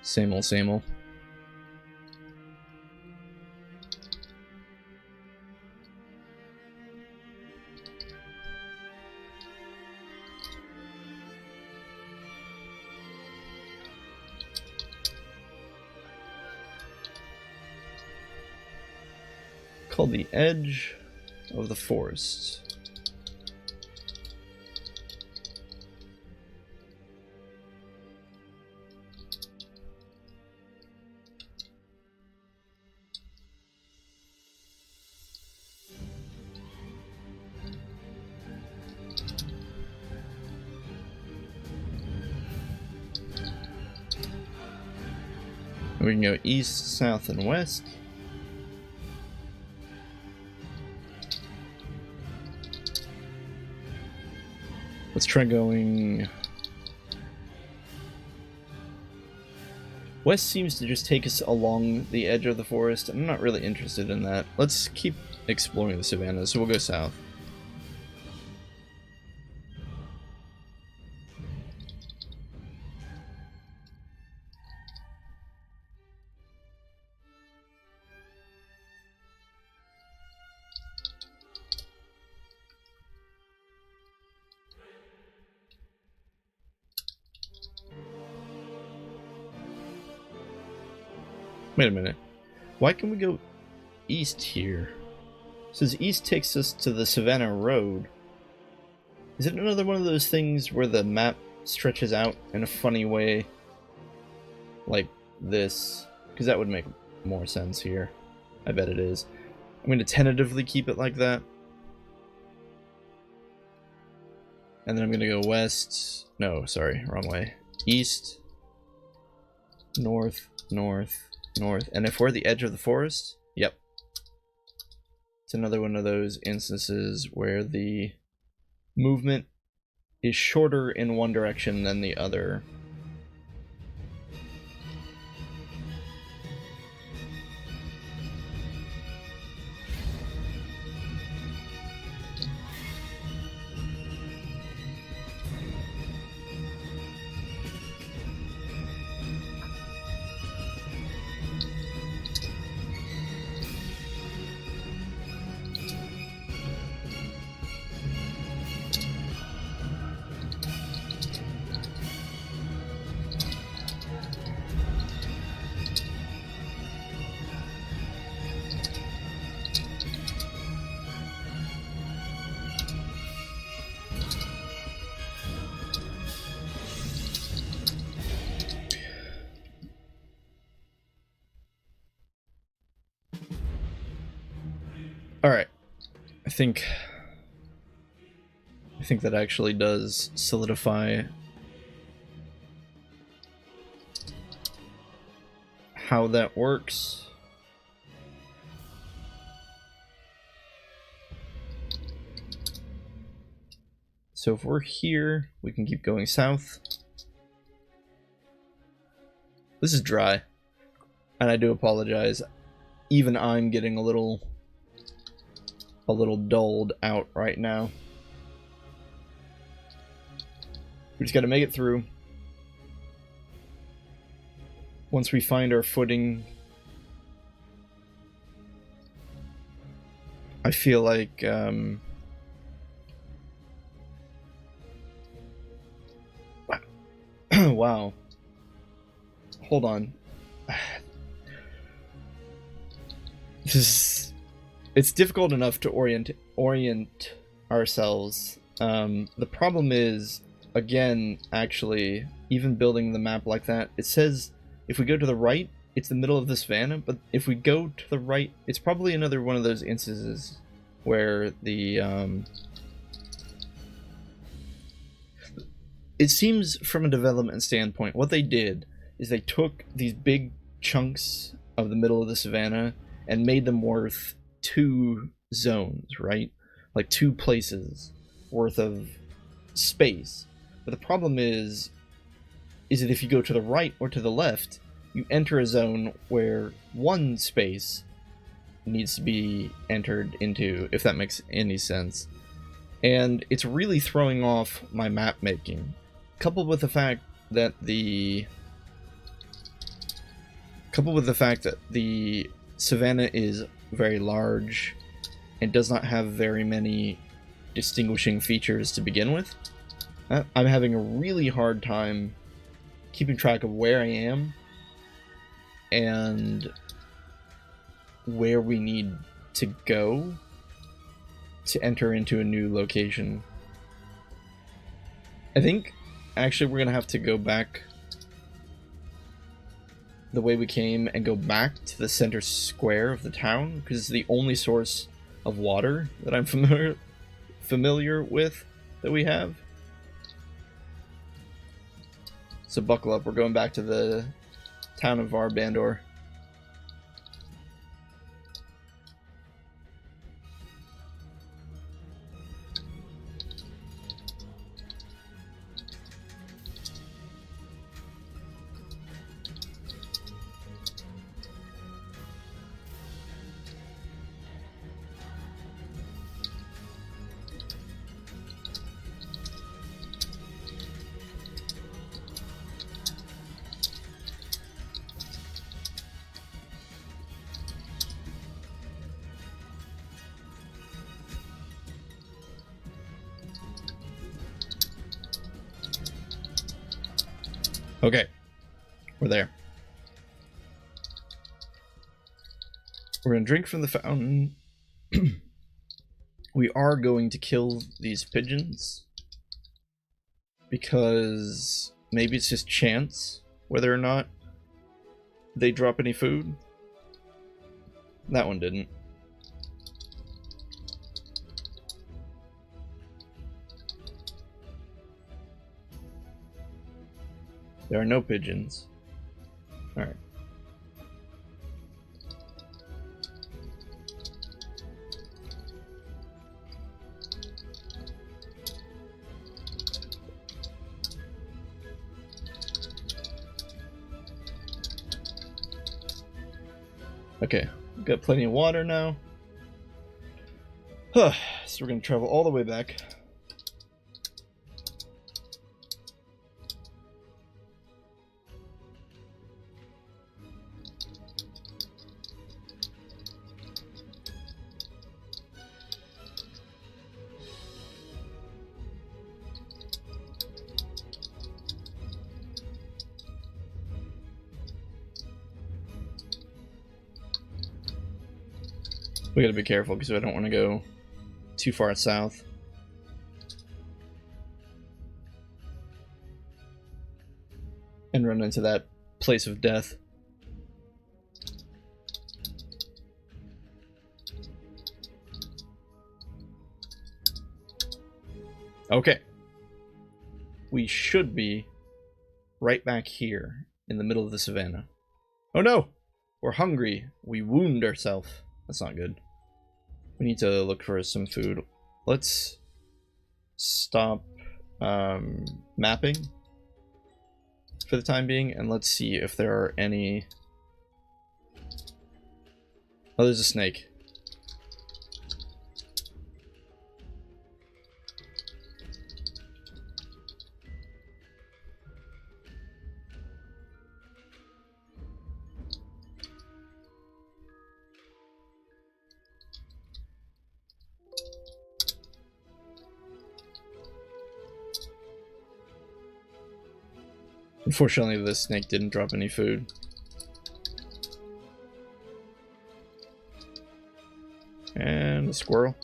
same old, same old. Called the edge of the forest. We can go east, south, and west. Let's try going... West seems to just take us along the edge of the forest, and I'm not really interested in that. Let's keep exploring the savanna, so we'll go south. Wait a minute. Why can we go east here? It says east takes us to the Savannah Road. Is it another one of those things where the map stretches out in a funny way? Like this? Because that would make more sense here. I bet it is. I'm going to tentatively keep it like that. And then I'm going to go west. No, sorry, wrong way. East. North. North. North. And if we're the edge of the forest, yep. It's another one of those instances where the movement is shorter in one direction than the other. Alright, I think that actually does solidify how that works. So if we're here, we can keep going south. This is dry, and I do apologize. Even I'm getting a little dulled out right now. We just got to make it through. Once we find our footing, I feel like wow. Hold on. It's difficult enough to orient ourselves. The problem is, again, actually, even building the map like that, it says if we go to the right, it's the middle of the savanna, but if we go to the right, it's probably another one of those instances where the it seems from a development standpoint, what they did is they took these big chunks of the middle of the savannah and made them worth 2 zones, right? Like 2 places worth of space. But the problem is that if you go to the right or to the left, you enter a zone where 1 space needs to be entered into, if that makes any sense. And it's really throwing off my map making, coupled with the fact that the savannah is very large and does not have very many distinguishing features to begin with. I'm having a really hard time keeping track of where I am and where we need to go to enter into a new location. I think actually we're gonna have to go back the way we came and go back to the center square of the town, because it's the only source of water that I'm familiar with that we have. So buckle up, we're going back to the town of Avendar. Okay, we're there. We're gonna drink from the fountain. We are going to kill these pigeons, because maybe it's just chance whether or not they drop any food. That one didn't. There are no pigeons. Alright. Okay, we've got plenty of water now. So we're gonna travel all the way back. We gotta be careful because I don't want to go too far south. And run into that place of death. Okay. We should be right back here in the middle of the savannah. Oh no! We're hungry. We wound ourselves. That's not good. We need to look for some food. Let's stop mapping for the time being, and let's see if there are any... Oh, there's a snake. Unfortunately, the snake didn't drop any food. And a squirrel.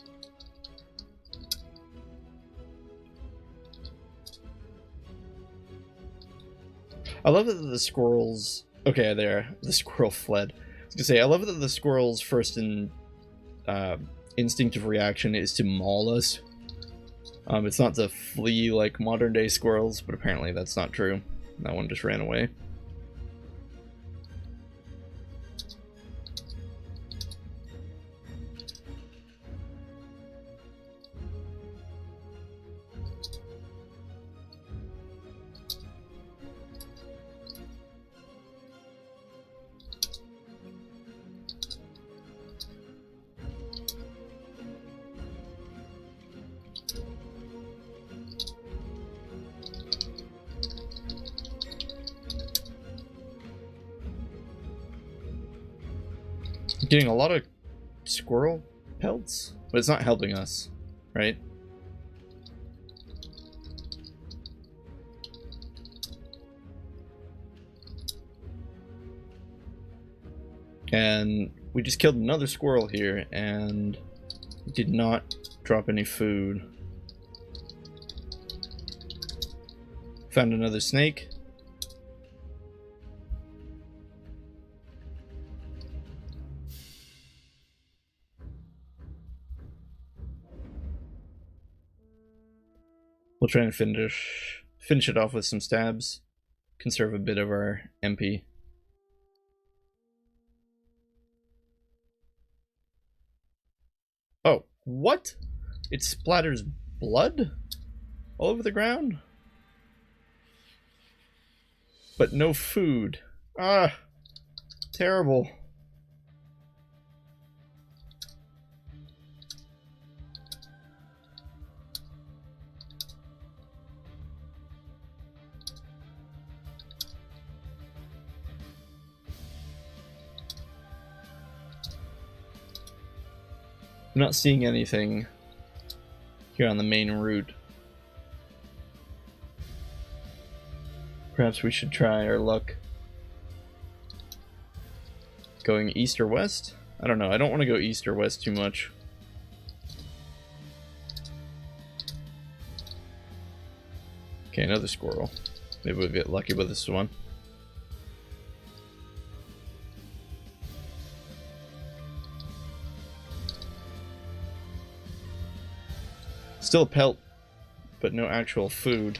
I love that the squirrels... Okay, there. The squirrel fled. I was gonna say, I love that the squirrel's first instinctive reaction is to maul us. It's not to flee like modern day squirrels, but apparently that's not true. That one just ran away. Getting a lot of squirrel pelts, but it's not helping us, right? And we just killed another squirrel here and did not drop any food. Found another snake. We'll try and finish it off with some stabs. Conserve a bit of our MP. Oh, what? It splatters blood all over the ground? But no food. Ah, terrible. I'm not seeing anything here on the main route. Perhaps we should try our luck going east or west? I don't know. I don't want to go east or west too much. Okay, another squirrel. Maybe we'll get lucky with this one. Still a pelt, but no actual food.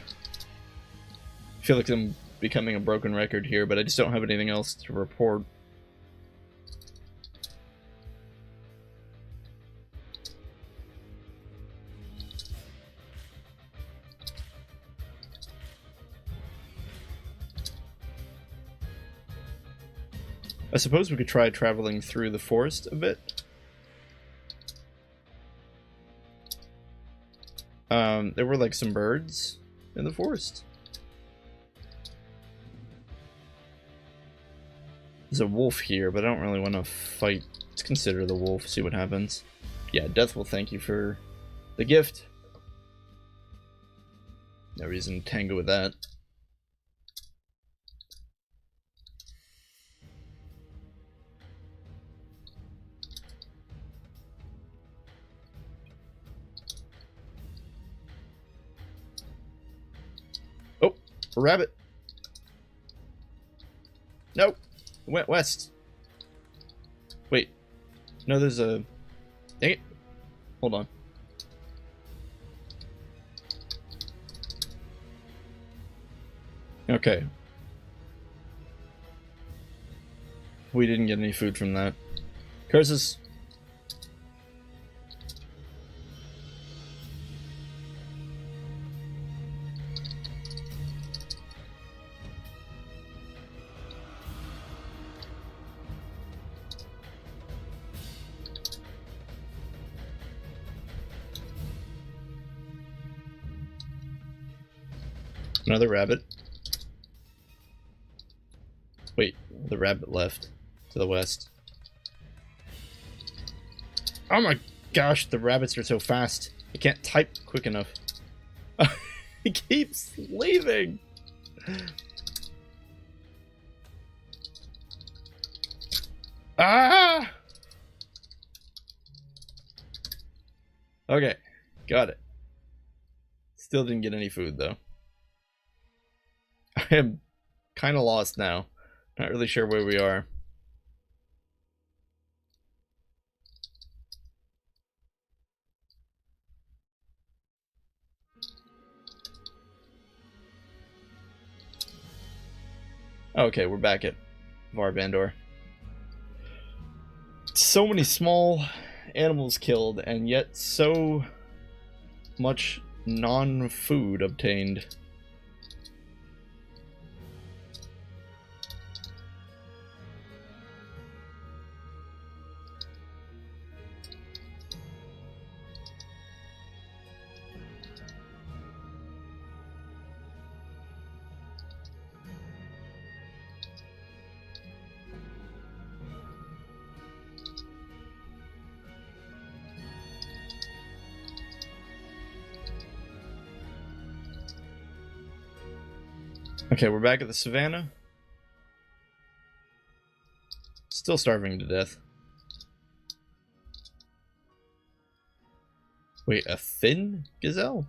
I feel like I'm becoming a broken record here, but I just don't have anything else to report. I suppose we could try traveling through the forest a bit. There were like some birds in the forest. There's a wolf here, but I don't really want to fight. Let's consider the wolf, see what happens. Yeah, Death will thank you for the gift. No reason to tango with that. Oh, a rabbit. Nope. It went west. Wait. No, there's a... Dang it. Hold on. Okay. We didn't get any food from that. Curses. Another rabbit. Wait, the rabbit left to the west. Oh my gosh, the rabbits are so fast. I can't type quick enough. He keeps leaving. Ah! Okay, got it. Still didn't get any food though. I am kind of lost now. Not really sure where we are. Okay, we're back at Avendar. So many small animals killed, and yet so much non-food obtained. Okay, we're back at the savannah. Still starving to death. Wait, a thin gazelle?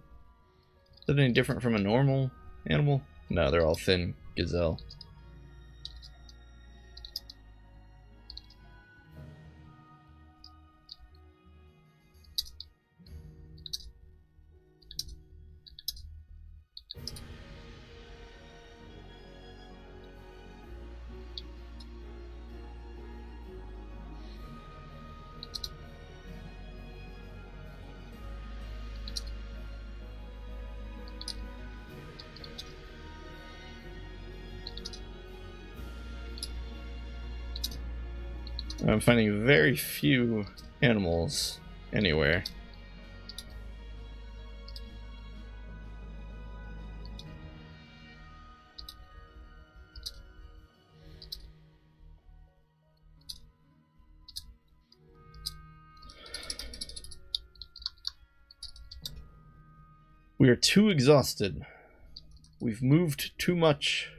Is that any different from a normal animal? No, they're all thin gazelle. I'm finding very few animals anywhere. We are too exhausted. We've moved too much.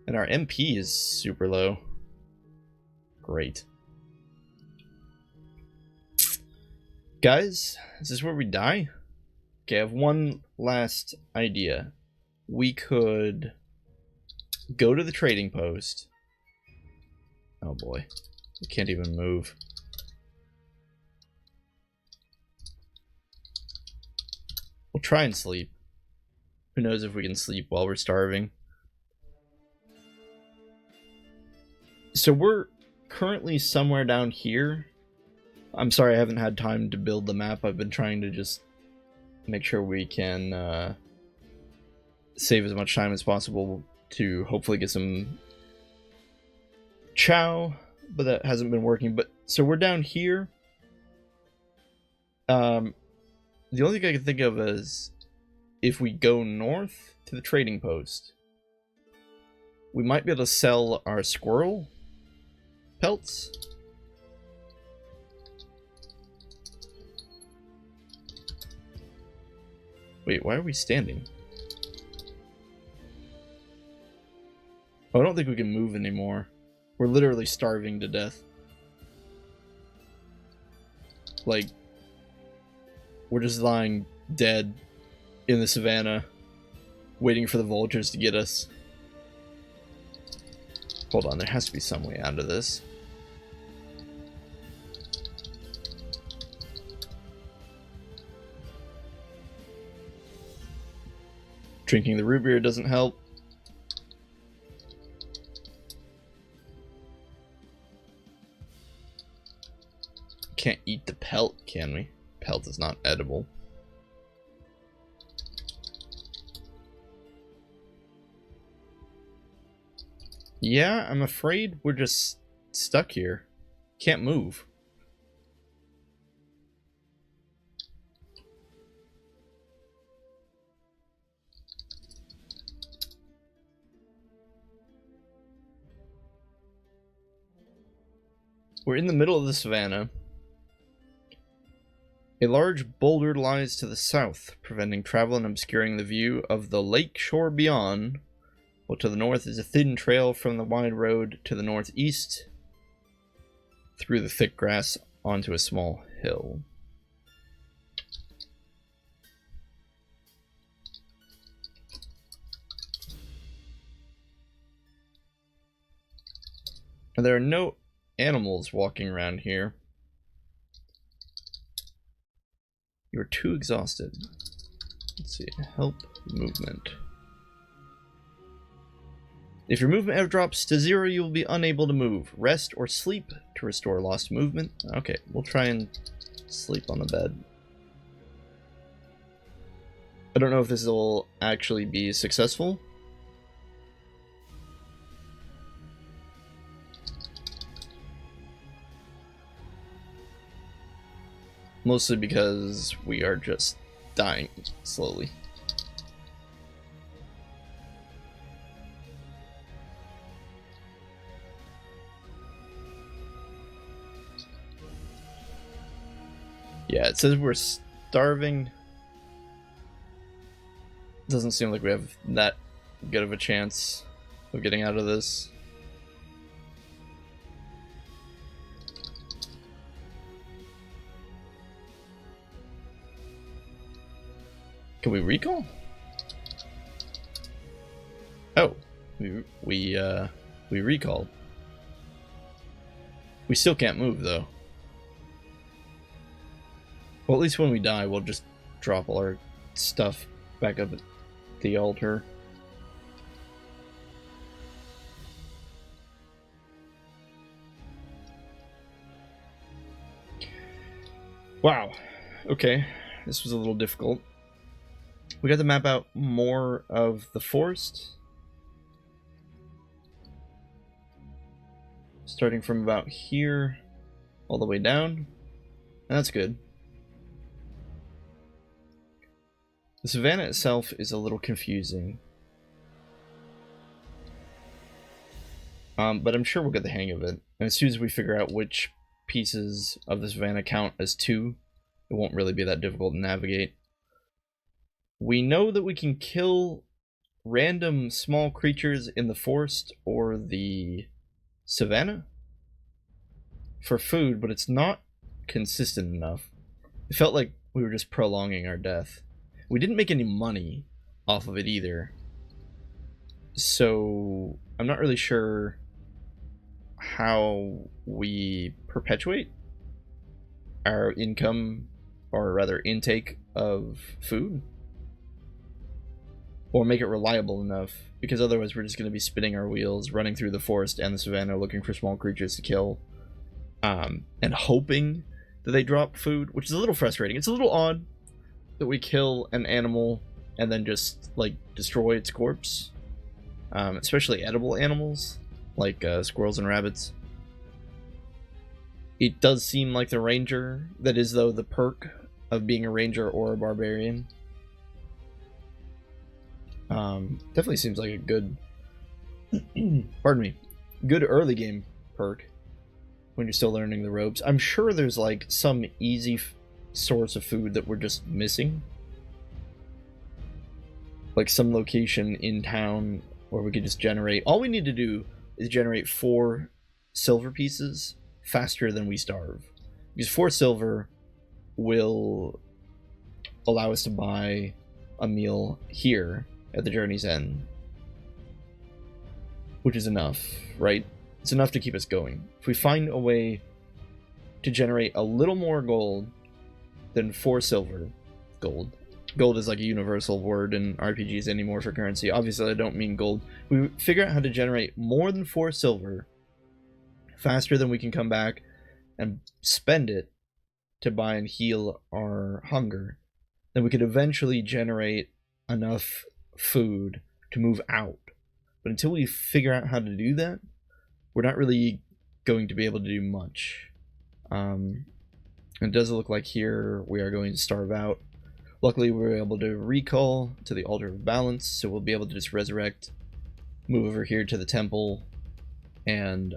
And our MP is super low. Great. Guys, is this where we die? Okay, I have one last idea. We could go to the trading post. Oh boy. We can't even move. We'll try and sleep. Who knows if we can sleep while we're starving. So we're currently somewhere down here. I'm sorry I haven't had time to build the map. I've been trying to just make sure we can save as much time as possible to hopefully get some chow, but that hasn't been working. But so we're down here. The only thing I can think of is if we go north to the trading post, we might be able to sell our squirrel pelts. Wait, why are we standing? Oh, I don't think we can move anymore. We're literally starving to death. Like, we're just lying dead in the savannah, waiting for the vultures to get us. Hold on, there has to be some way out of this. Drinking the root beer doesn't help. Can't eat the pelt, can we? Pelt is not edible. Yeah, I'm afraid we're just stuck here. Can't move. We're in the middle of the savannah. A large boulder lies to the south, preventing travel and obscuring the view of the lake shore beyond, while to the north is a thin trail from the wide road to the northeast through the thick grass onto a small hill. And there are no animals walking around here. You're too exhausted. Let's see. Help movement. If your movement ever drops to 0, you will be unable to move. Rest or sleep to restore lost movement. Okay, we'll try and sleep on the bed. I don't know if this will actually be successful. Mostly because we are just dying slowly. Yeah, it says we're starving. Doesn't seem like we have that good of a chance of getting out of this. Can we recall? Oh, we recalled. We still can't move though. Well, at least when we die, we'll just drop all our stuff back up at the altar. Wow. Okay, this was a little difficult. We got to map out more of the forest. Starting from about here all the way down. That's good. The savanna itself is a little confusing. But I'm sure we'll get the hang of it. And as soon as we figure out which pieces of the savanna count as 2, it won't really be that difficult to navigate. We know that we can kill random small creatures in the forest or the savanna for food, but it's not consistent enough. It felt like we were just prolonging our death. We didn't make any money off of it either, so I'm not really sure how we perpetuate our income, or rather intake of food, or make it reliable enough, because otherwise we're just going to be spinning our wheels, running through the forest and the savanna looking for small creatures to kill, and hoping that they drop food, which is a little frustrating. It's a little odd that we kill an animal and then just like destroy its corpse, especially edible animals like squirrels and rabbits. It does seem like the ranger that is, though, the perk of being a ranger or a barbarian. Definitely seems like a good pardon me, good early game perk when you're still learning the ropes. I'm sure there's like some easy source of food that we're just missing, like some location in town where we could just generate. All we need to do is generate 4 silver pieces faster than we starve, because 4 silver will allow us to buy a meal here at the journey's end, which is enough, right? It's enough to keep us going. If we find a way to generate a little more gold than 4 silver, gold is like a universal word in RPGs anymore for currency. Obviously I don't mean gold. We figure out how to generate more than 4 silver faster than we can come back and spend it to buy and heal our hunger, then we could eventually generate enough food to move out. But until we figure out how to do that, we're not really going to be able to do much. It does look like here we are going to starve out. Luckily we were able to recall to the altar of balance, so we'll be able to just resurrect, move over here to the temple, and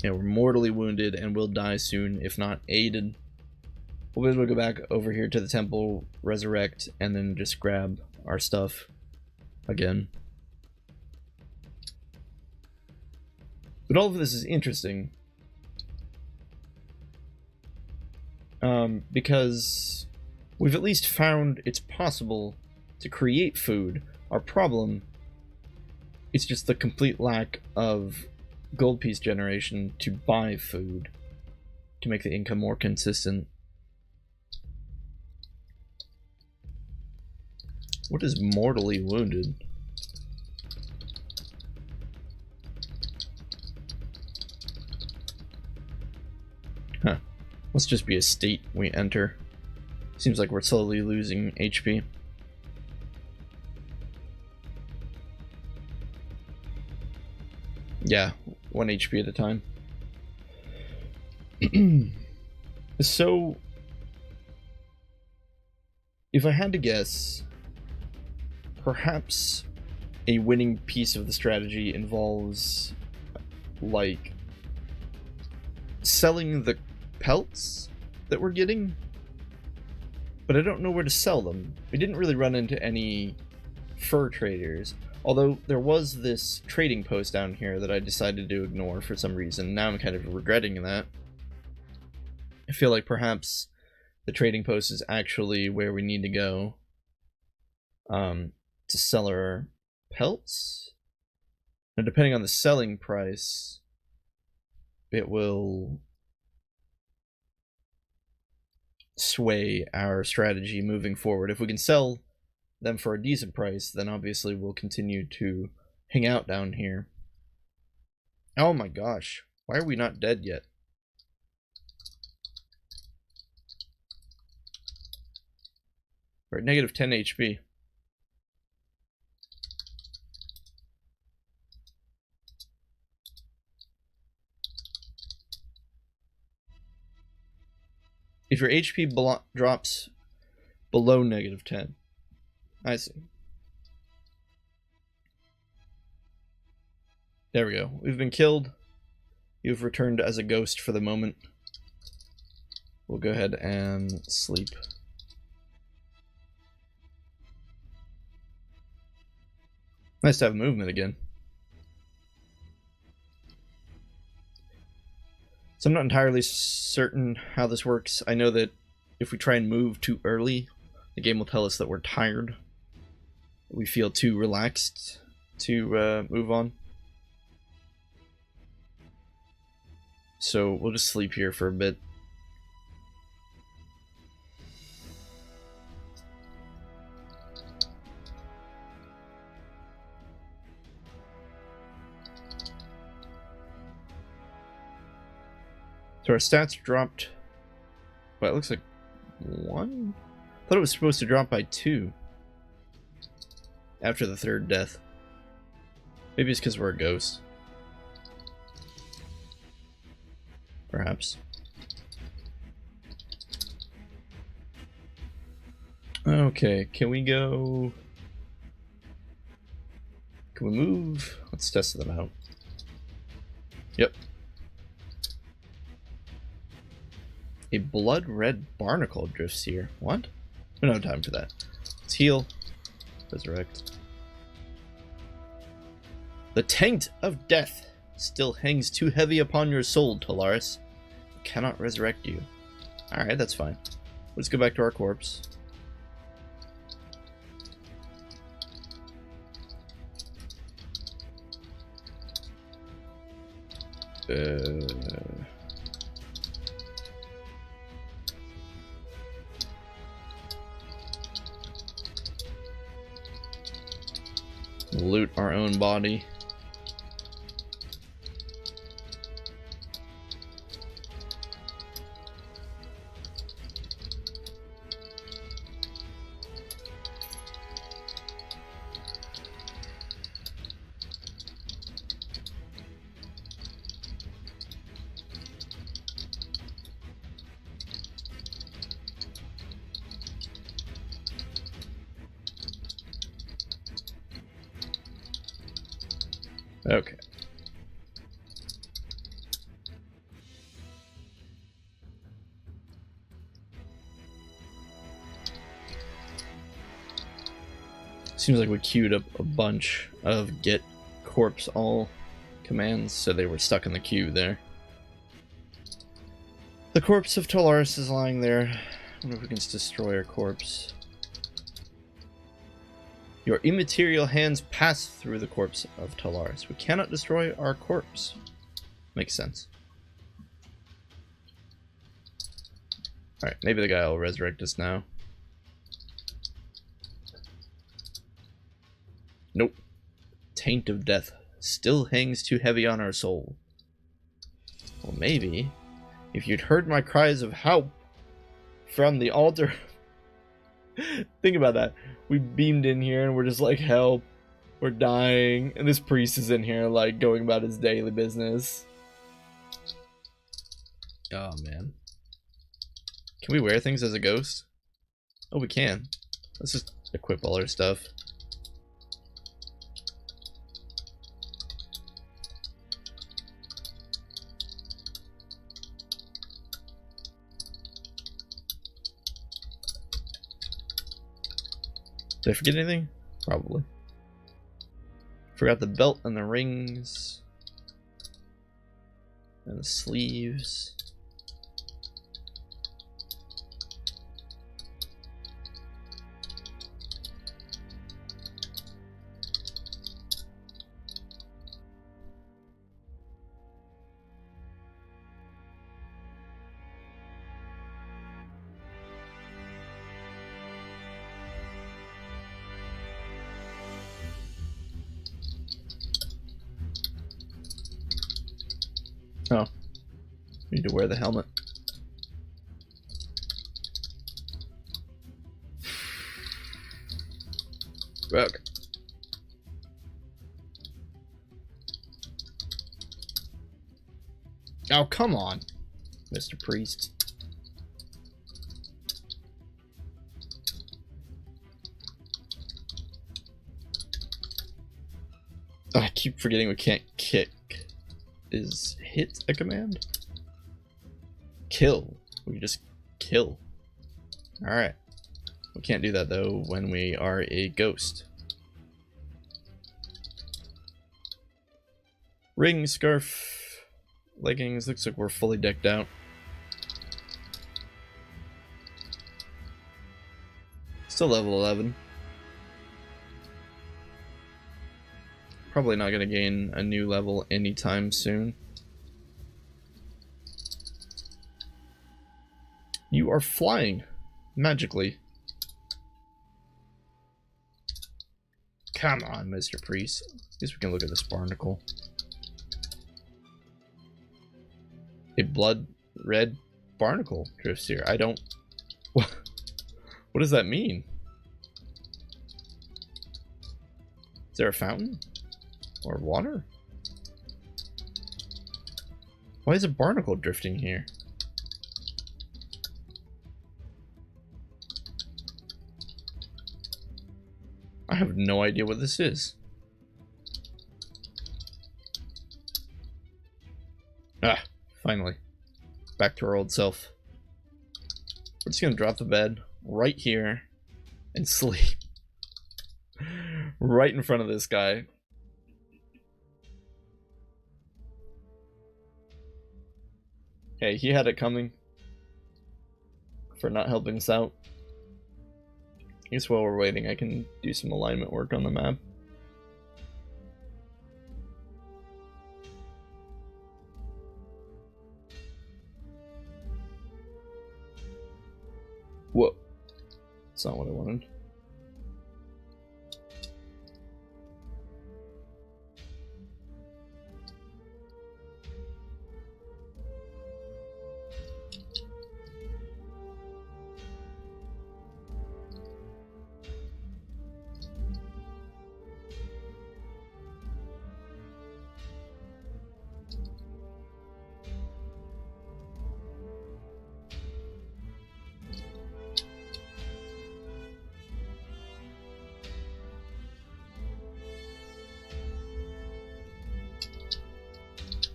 yeah, we're mortally wounded and will die soon if not aided. We'll be able to go back over here to the temple, resurrect, and then just grab our stuff again. But all of this is interesting, because we've at least found it's possible to create food. Our problem is just the complete lack of gold piece generation to buy food to make the income more consistent. What is mortally wounded? Huh. Must just be a state we enter. Seems like we're slowly losing HP. Yeah, 1 HP at a time. So, if I had to guess, perhaps a winning piece of the strategy involves, like, selling the pelts that we're getting but I don't know where to sell them. We didn't really run into any fur traders, although there was this trading post down here that I decided to ignore for some reason. Now I'm kind of regretting that. I feel like perhaps the trading post is actually where we need to go to sell our pelts. Now, depending on the selling price, it will sway our strategy moving forward. If we can sell them for a decent price, then obviously we'll continue to hang out down here. Oh my gosh, why are we not dead yet? We're at negative 10 HP. If your HP drops below negative 10. I see. There we go. We've been killed. You've returned as a ghost for the moment. We'll go ahead and sleep. Nice to have movement again. So I'm not entirely certain how this works. I know that if we try and move too early, the game will tell us that we're tired. We feel too relaxed to move on. So we'll just sleep here for a bit. So our stats dropped, well, it looks like 1? I thought it was supposed to drop by 2 after the 3rd death. Maybe it's because we're a ghost. Perhaps. Okay, can we go... Can we move? Let's test them out. Yep. A blood red barnacle drifts here. What? We don't have time for that. Let's heal. Resurrect. The taint of death still hangs too heavy upon your soul, Talaris. I cannot resurrect you. Alright, that's fine. Let's go back to our corpse. Loot our own body. Okay. Seems like we queued up a bunch of get corpse all commands, so they were stuck in the queue there. The corpse of Talaris is lying there. I wonder if we can destroy our corpse. Your immaterial hands pass through the corpse of Talaris. We cannot destroy our corpse. Makes sense. Alright, maybe the guy will resurrect us now. Nope. Taint of death still hangs too heavy on our soul. Well, maybe if you'd heard my cries of help from the altar. Think about that. We beamed in here and we're just like, help, we're dying, and this priest is in here like going about his daily business. Oh man. Can we wear things as a ghost? Oh, we can. Let's just equip all our stuff. Did I forget anything? Probably. Forgot the belt and the rings. And the sleeves. Oh, need to wear the helmet. Okay. Oh, come on, Mr. Priest. Oh, I keep forgetting we can't kick. Is hit a command? Kill. We just kill. Alright. We can't do that though when we are a ghost. Ring, scarf, leggings. Looks like we're fully decked out. Still level 11. Probably not going to gain a new level anytime soon. You are flying magically. Come on, Mr. Priest. I guess we can look at this barnacle. A blood red barnacle drifts here. I don't... What does that mean? Is there a fountain? Or water? Why is a barnacle drifting here? I have no idea what this is. Ah, finally. Back to our old self. We're just gonna drop the bed right here and sleep. Right in front of this guy. Hey, he had it coming for not helping us out. I guess while we're waiting, I can do some alignment work on the map. Whoa. That's not what I wanted.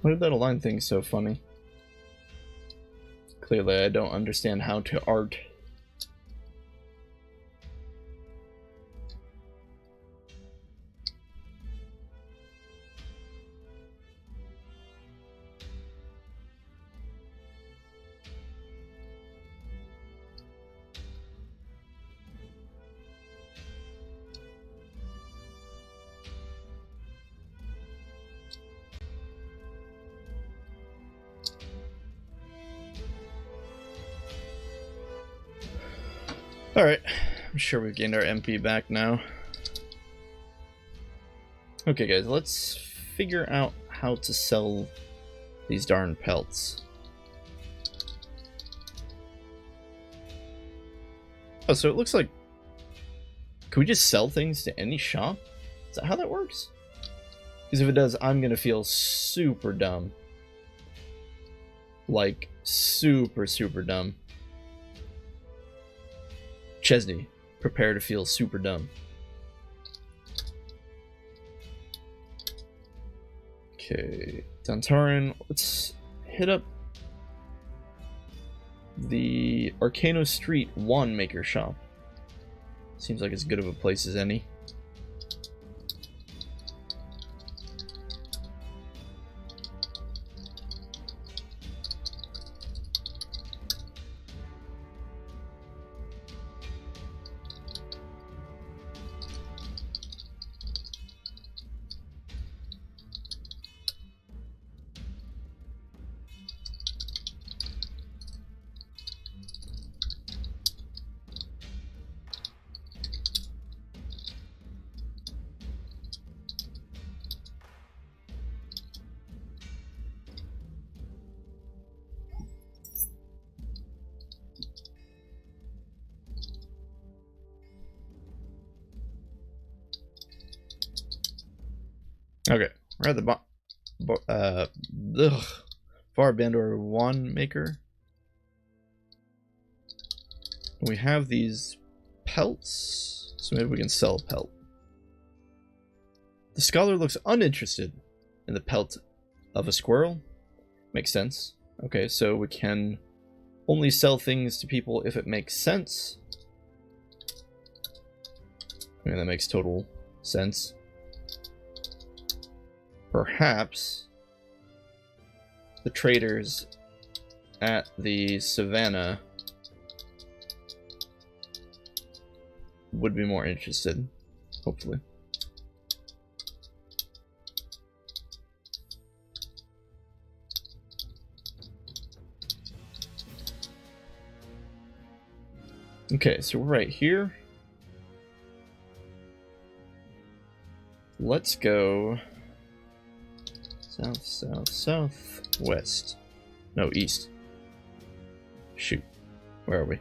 Why did that align thing so funny? Clearly I don't understand how to art. Alright, I'm sure we've gained our MP back now. Okay guys, let's figure out how to sell these darn pelts. Oh, so it looks like... Can we just sell things to any shop? Is that how that works? Because if it does, I'm gonna feel super dumb. Like, super dumb. Chezni, prepare to feel super dumb. Okay, Dantaran, let's hit up the Arcano Street Wand Maker shop. Seems like as good of a place as any. Okay, we're at the Avendar wand maker. We have these pelts, so maybe we can sell a pelt. The scholar looks uninterested in the pelt of a squirrel. Makes sense. Okay, so we can only sell things to people if it makes sense. I mean, that makes total sense. Perhaps the traders at the savannah would be more interested, hopefully. Okay, so we're right here. Let's go south, south, south, west. No, east. Shoot. Where are we?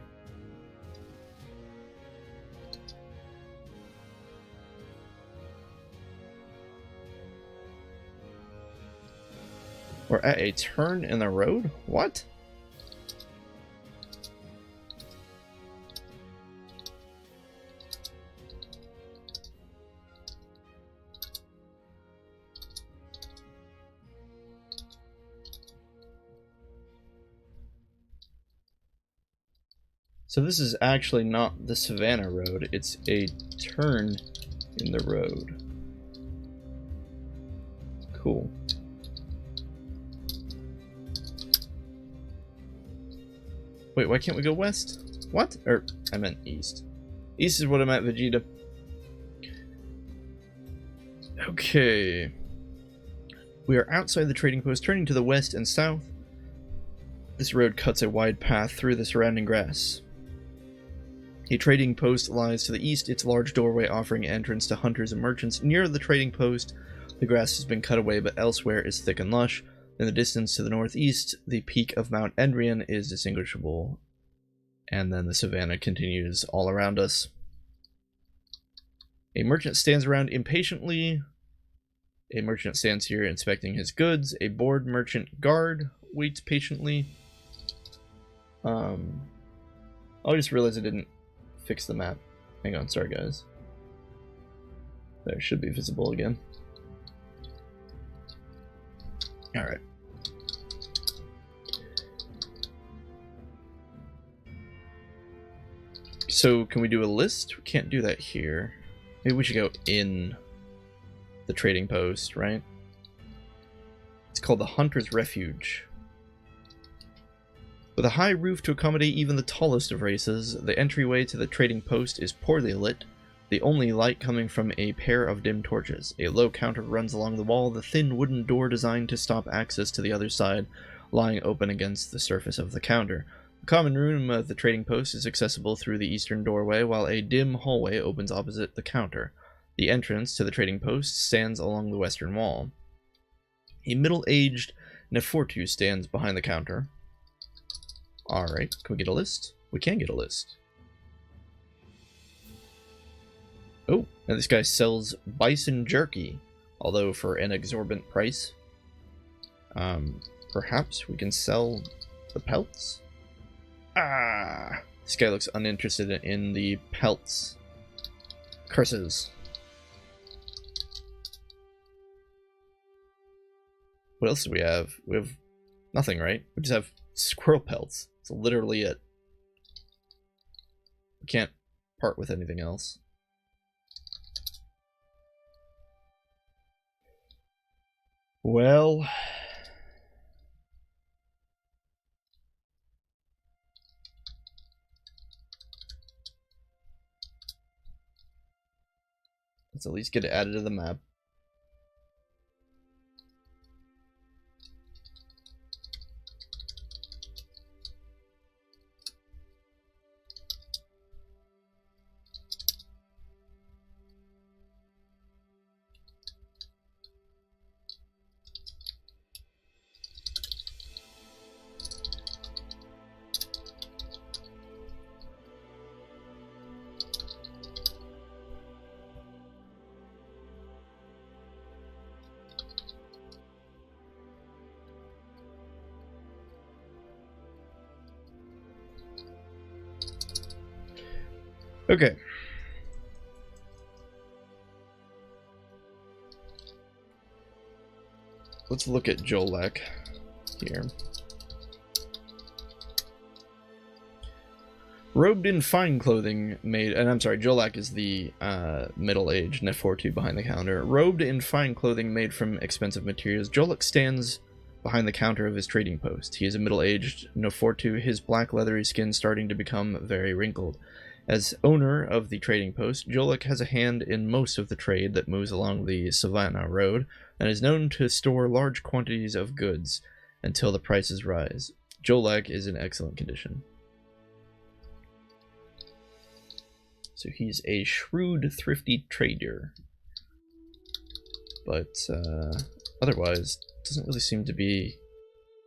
We're at a turn in the road? What? So this is actually not the Savannah Road, it's a turn in the road. Cool. Wait, why can't we go west? What? Or, I meant east. East is what I meant, Vegeta. Okay. We are outside the trading post, turning to the west and south. This road cuts a wide path through the surrounding grass. A trading post lies to the east, its large doorway offering entrance to hunters and merchants. Near the trading post, the grass has been cut away, but elsewhere is thick and lush. In the distance to the northeast, the peak of Mount Endrian is distinguishable. And then the savannah continues all around us. A merchant stands around impatiently. A merchant stands here inspecting his goods. A bored merchant guard waits patiently. I just realized I didn't fix the map. Hang on, sorry guys. There should be visible again. Alright. So, can we do a list? We can't do that here. Maybe we should go in the trading post, right? It's called the Hunter's Refuge. With a high roof to accommodate even the tallest of races, the entryway to the trading post is poorly lit, the only light coming from a pair of dim torches. A low counter runs along the wall, the thin wooden door designed to stop access to the other side, lying open against the surface of the counter. The common room of the trading post is accessible through the eastern doorway, while a dim hallway opens opposite the counter. The entrance to the trading post stands along the western wall. A middle-aged Nefortu stands behind the counter. Alright, can we get a list? We can get a list. Oh, and this guy sells bison jerky, although for an exorbitant price. Perhaps we can sell the pelts? Ah! This guy looks uninterested in the pelts. Curses. What else do we have? We have nothing, right? We just have squirrel pelts. That's literally it. We can't part with anything else. Well, let's at least get it added to the map. Okay. Let's look at Jolek here. Robed in fine clothing made, and I'm sorry, Jolek is the middle-aged Nefortu behind the counter. Robed in fine clothing made from expensive materials, Jolek stands behind the counter of his trading post. He is a middle-aged Nefortu, his black leathery skin starting to become very wrinkled. As owner of the trading post, Jolek has a hand in most of the trade that moves along the Savannah Road and is known to store large quantities of goods until the prices rise. Jolek is in excellent condition. So he's a shrewd, thrifty trader. But otherwise, doesn't really seem to be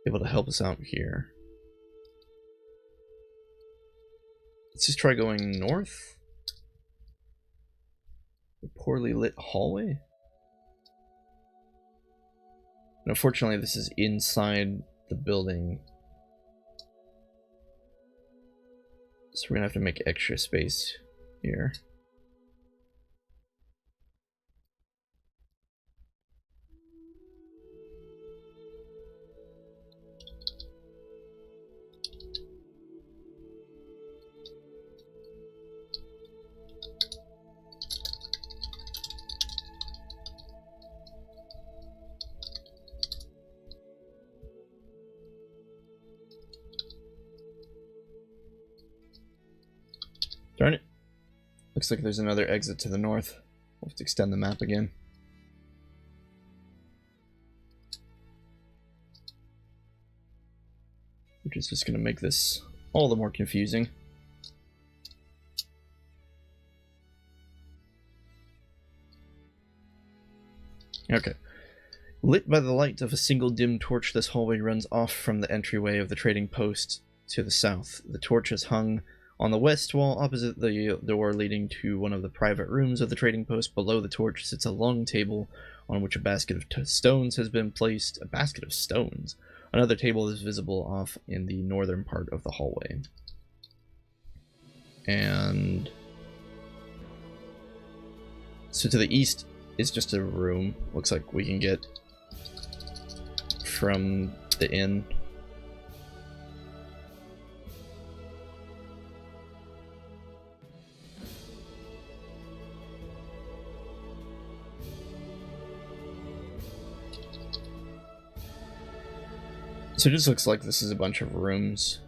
able to help us out here. Let's just try going north. A poorly lit hallway. And unfortunately, this is inside the building. So we're gonna have to make extra space here. Darn it. Looks like there's another exit to the north. We'll have to extend the map again. Which is just going to make this all the more confusing. Okay. Lit by the light of a single dim torch, this hallway runs off from the entryway of the trading post to the south. The torch is hung on the west wall opposite the door leading to one of the private rooms of the trading post. Below the torch sits a long table on which a basket of stones has been placed. A basket of stones? Another table is visible off in the northern part of the hallway. And so to the east is just a room. Looks like we can get from the inn. So it just looks like this is a bunch of rooms.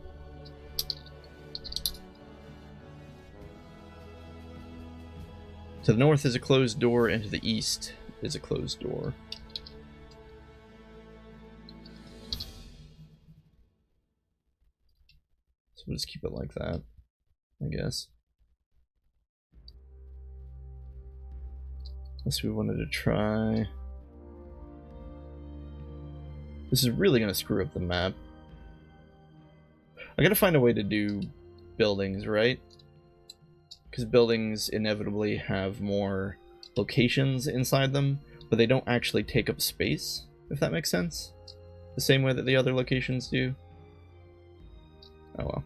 To the north is a closed door, and to the east is a closed door. So we'll just keep it like that, I guess. Unless we wanted to try... This is really going to screw up the map. I gotta find a way to do buildings, right? Because buildings inevitably have more locations inside them, but they don't actually take up space, if that makes sense. The same way that the other locations do. Oh well.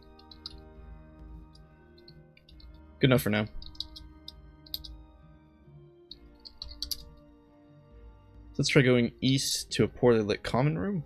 Good enough for now. Let's try going east to a poorly lit common room.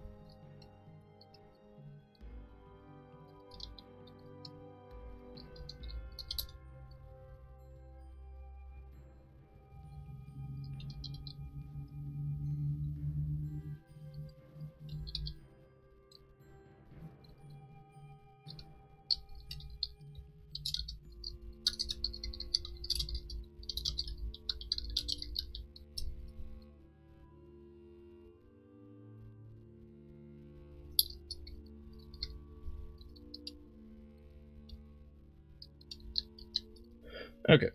Okay.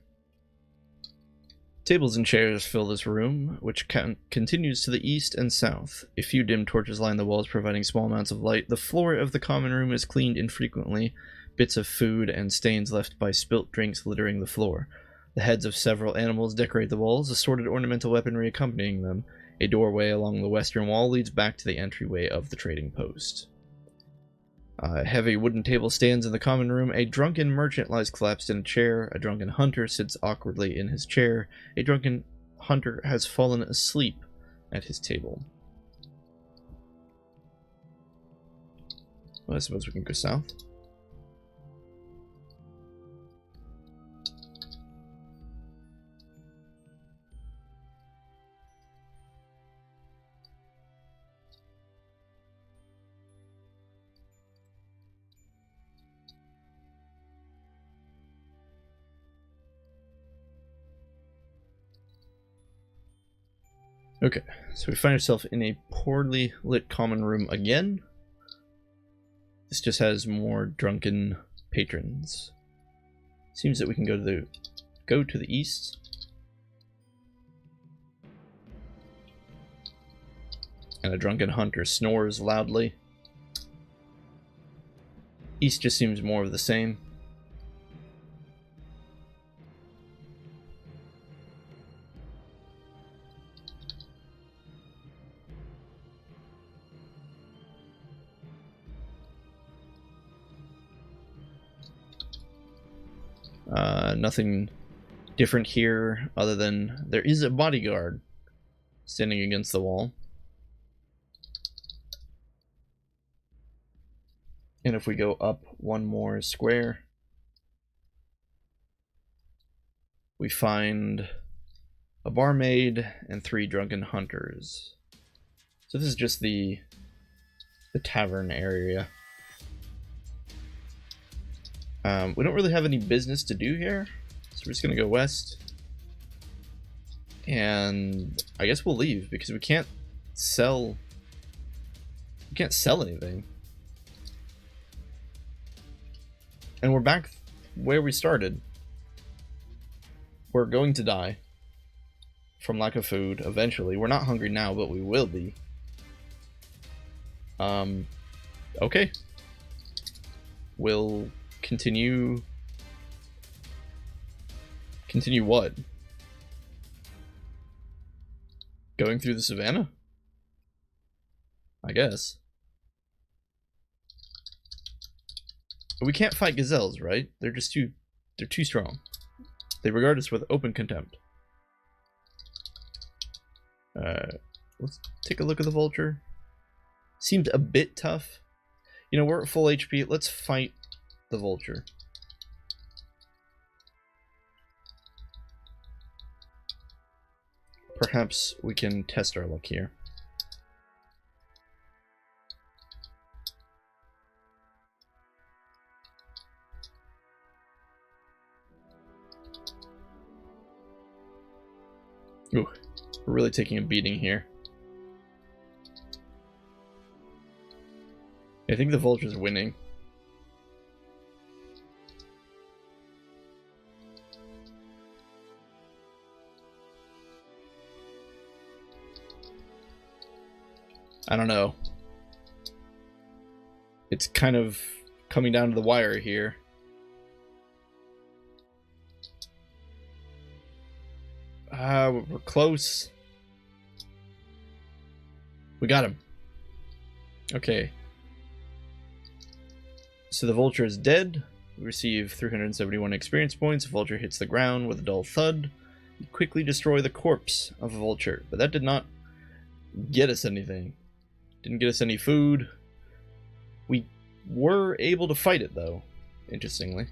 Tables and chairs fill this room, which continues to the east and south. A few dim torches line the walls, providing small amounts of light. The floor of the common room is cleaned infrequently, bits of food and stains left by spilt drinks littering the floor. The heads of several animals decorate the walls, assorted ornamental weaponry accompanying them. A doorway along the western wall leads back to the entryway of the trading post. A heavy wooden table stands in the common room. A drunken merchant lies collapsed in a chair. A drunken hunter sits awkwardly in his chair. A drunken hunter has fallen asleep at his table. Well, I suppose we can go south. Okay, so we find ourselves in a poorly lit common room again. This just has more drunken patrons. Seems that we can go to the east. And a drunken hunter snores loudly. East just seems more of the same. Nothing different here other than there is a bodyguard standing against the wall. And if we go up one more square, we find a barmaid and 3 drunken hunters. So this is just the tavern area. We don't really have any business to do here, so we're just gonna go west. And I guess we'll leave because we can't sell anything. And we're back where we started. We're going to die from lack of food eventually. We're not hungry now, but we will be. Okay. We'll continue what? Going through the savannah? I guess. We can't fight gazelles, right? They're too strong. They regard us with open contempt. Let's take a look at the vulture. Seems a bit tough. You know, we're at full HP. Let's fight the vulture. Perhaps we can test our luck here. Ooh, we're really taking a beating here. I think the vulture's winning. I don't know. It's kind of coming down to the wire here. We're close. We got him. Okay. So the vulture is dead. We receive 371 experience points. The vulture hits the ground with a dull thud. We quickly destroy the corpse of a vulture, but that did not get us anything. Didn't get us any food. We were able to fight it, though, interestingly.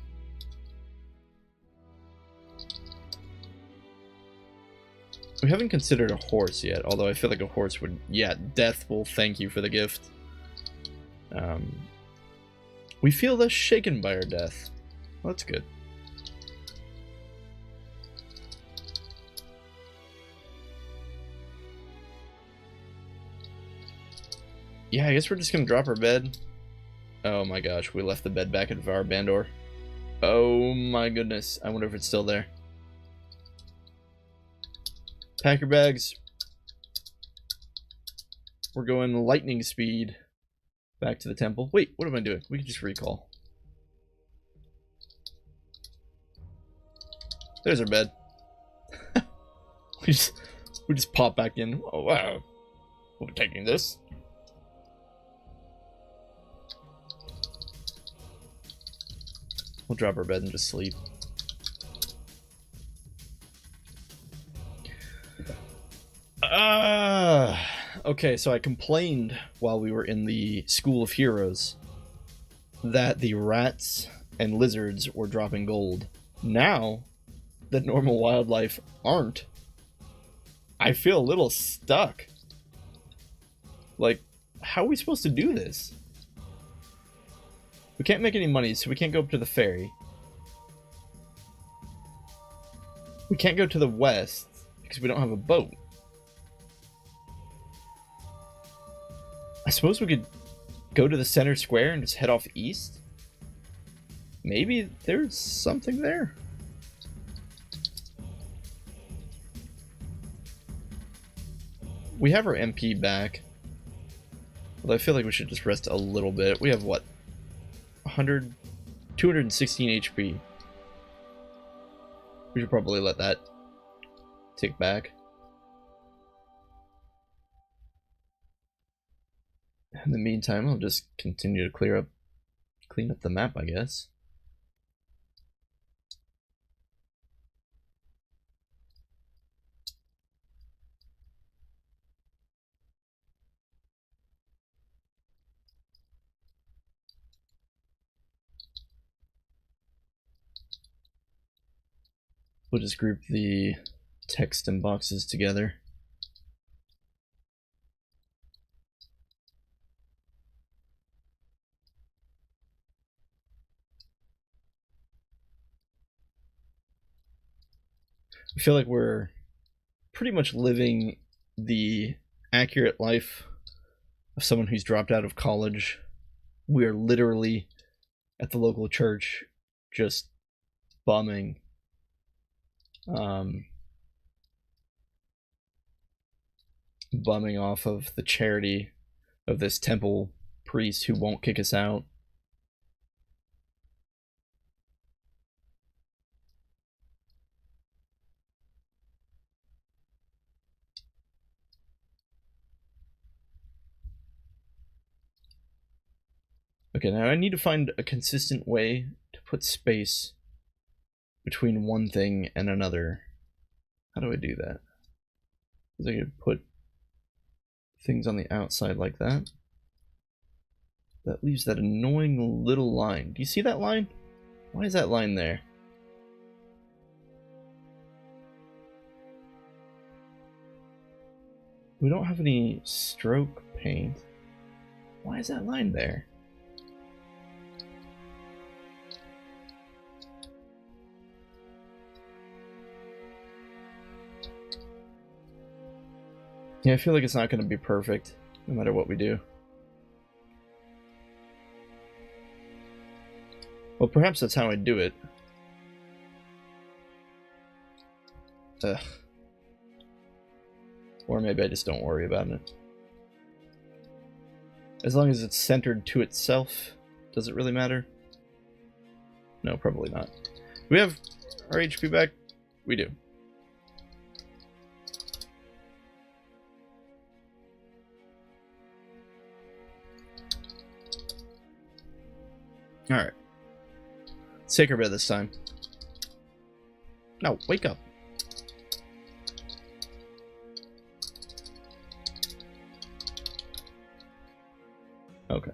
We haven't considered a horse yet, although I feel like a horse would... Yeah, death will thank you for the gift. We feel less shaken by our death. Well, that's good. Yeah, I guess we're just gonna drop our bed. Oh my gosh, we left the bed back at Avendar. Oh my goodness. I wonder if it's still there. Pack your bags. We're going lightning speed back to the temple. Wait, what am I doing? We can just recall. There's our bed. we just pop back in. Oh wow. We'll be taking this. We'll drop our bed and just sleep. Okay, so I complained while we were in the School of Heroes that the rats and lizards were dropping gold. Now that normal wildlife aren't, I feel a little stuck. Like, how are we supposed to do this? We can't make any money, so we can't go up to the ferry. We can't go to the west because we don't have a boat. I suppose we could go to the center square and just head off east? Maybe there's something there. We have our MP back. Although I feel like we should just rest a little bit. We have what? 216 HP. We should probably let that tick back. In the meantime, I'll just continue to clean up the map, I guess. We'll just group the text and boxes together. I feel like we're pretty much living the accurate life of someone who's dropped out of college. We are literally at the local church just bumming. Bumming off of the charity of this temple priest who won't kick us out. Okay, now I need to find a consistent way to put space between one thing and another. How do I do that? Because I could put things on the outside like that. That leaves that annoying little line. Do you see that line? Why is that line there? We don't have any stroke paint. Why is that line there? Yeah, I feel like it's not going to be perfect, no matter what we do. Well, perhaps that's how I do it. Ugh. Or maybe I just don't worry about it. As long as it's centered to itself, does it really matter? No, probably not. Do we have our HP back? We do. Alright. Let's take our bed this time. No, wake up. Okay.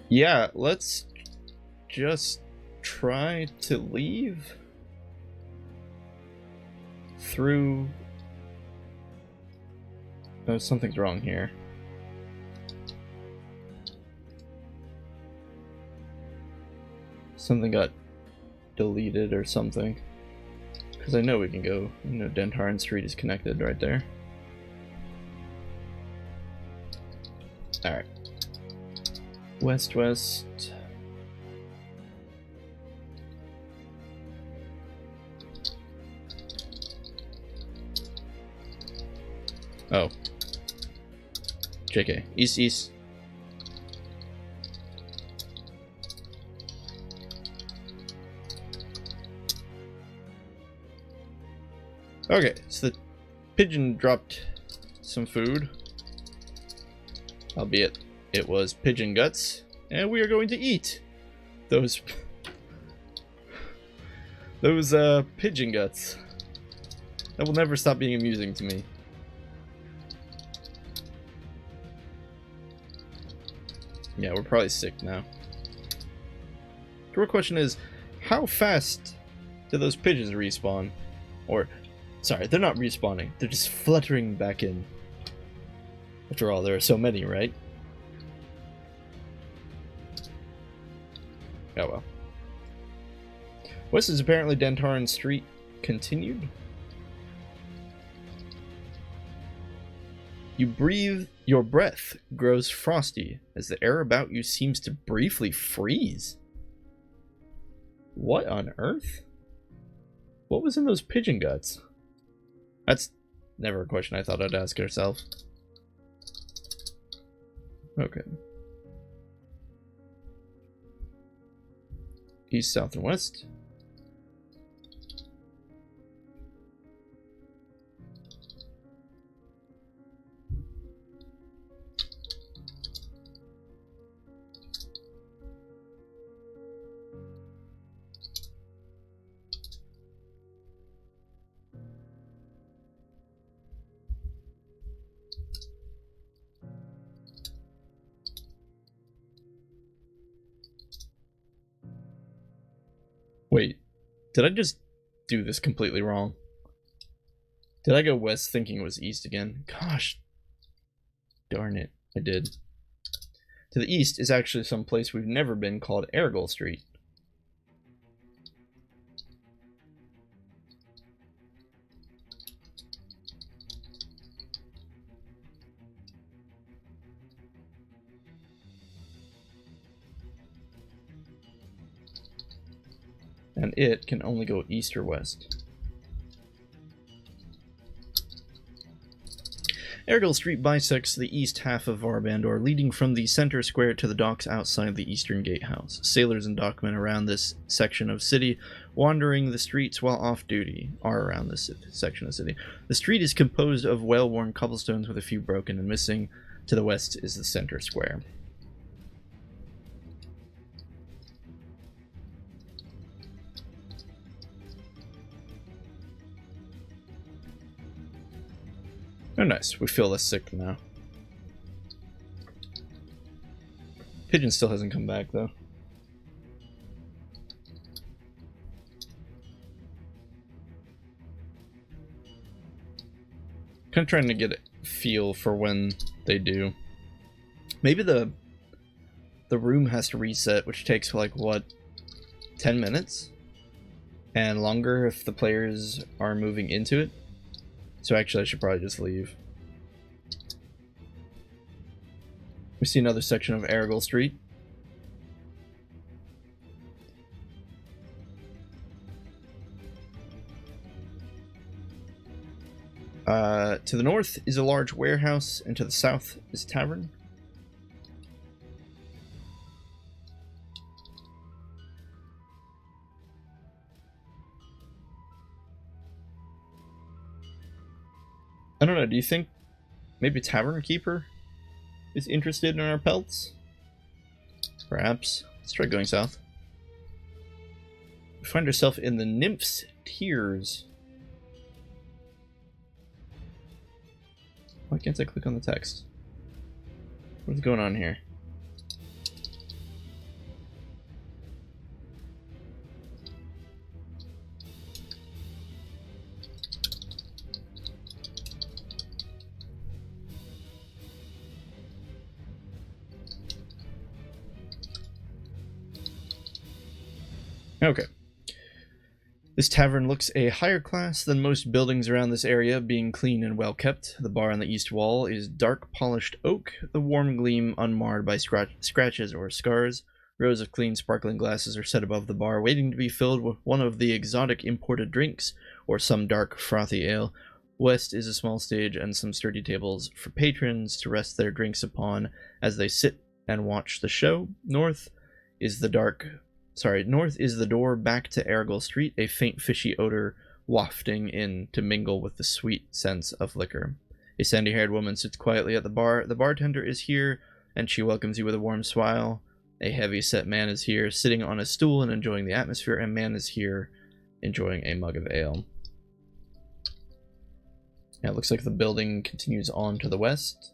Yeah, let's just try to leave through... Oh, something's wrong here. Something got deleted or something. Because I know we can go, you know, Dentaran Street is connected right there. Alright. West, west. Oh. JK. East, east. Okay, so the pigeon dropped some food. Albeit it was pigeon guts. And we are going to eat those pigeon guts. That will never stop being amusing to me. Yeah, we're probably sick now. The real question is, how fast do those pigeons respawn? Or, sorry, they're not respawning. They're just fluttering back in. After all, there are so many, right? Oh well. West is apparently Dantaran Street continued. You breathe, your breath grows frosty as the air about you seems to briefly freeze. What on earth? What was in those pigeon guts? That's never a question I thought I'd ask ourselves. Okay. East, south, and west. Wait, did I just do this completely wrong? Did I go west thinking it was east again? Gosh, darn it, I did. To the east is actually some place we've never been called Ergol Street. And it can only go east or west. Ergol Street bisects the east half of Avendar, leading from the center square to the docks outside the eastern gatehouse. Sailors and dockmen around this section of city, wandering the streets while off duty, are around this section of city. The street is composed of well-worn cobblestones with a few broken and missing. To the west is the center square. Oh nice, we feel less sick now. Pigeon still hasn't come back though. Kind of trying to get a feel for when they do. Maybe the room has to reset, which takes like what, 10 minutes? And longer if the players are moving into it. So actually, I should probably just leave. We see another section of Ergol Street. To the north is a large warehouse, and to the south is a tavern. I don't know, do you think maybe Tavern Keeper is interested in our pelts? Perhaps. Let's try going south. We find ourselves in the Nymph's Tears. Why can't I click on the text? What's going on here? Okay. This tavern looks a higher class than most buildings around this area, being clean and well kept. The bar on the east wall is dark polished oak, the warm gleam unmarred by scratches or scars. Rows of clean sparkling glasses are set above the bar, waiting to be filled with one of the exotic imported drinks, or some dark frothy ale. West is a small stage and some sturdy tables for patrons to rest their drinks upon as they sit and watch the show. North is the door back to Argyle Street, a faint fishy odor wafting in to mingle with the sweet sense of liquor. A sandy-haired woman sits quietly at the bar. The bartender is here, and she welcomes you with a warm smile. A heavy-set man is here, sitting on a stool and enjoying the atmosphere, and man is here, enjoying a mug of ale. Yeah, it looks like the building continues on to the west.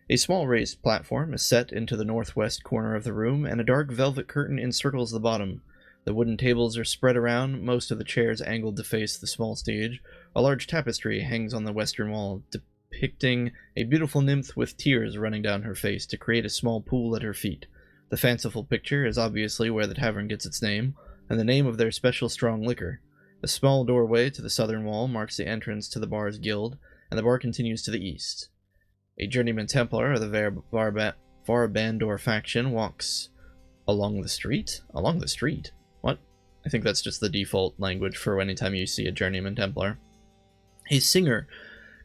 A small raised platform is set into the northwest corner of the room, and a dark velvet curtain encircles the bottom. The wooden tables are spread around, most of the chairs angled to face the small stage. A large tapestry hangs on the western wall, depicting a beautiful nymph with tears running down her face to create a small pool at her feet. The fanciful picture is obviously where the tavern gets its name, and the name of their special strong liquor. A small doorway to the southern wall marks the entrance to the bar's guild, and the bar continues to the east. A journeyman Templar of the Avendar faction walks along the street? Along the street? What? I think that's just the default language for anytime you see a journeyman Templar. A singer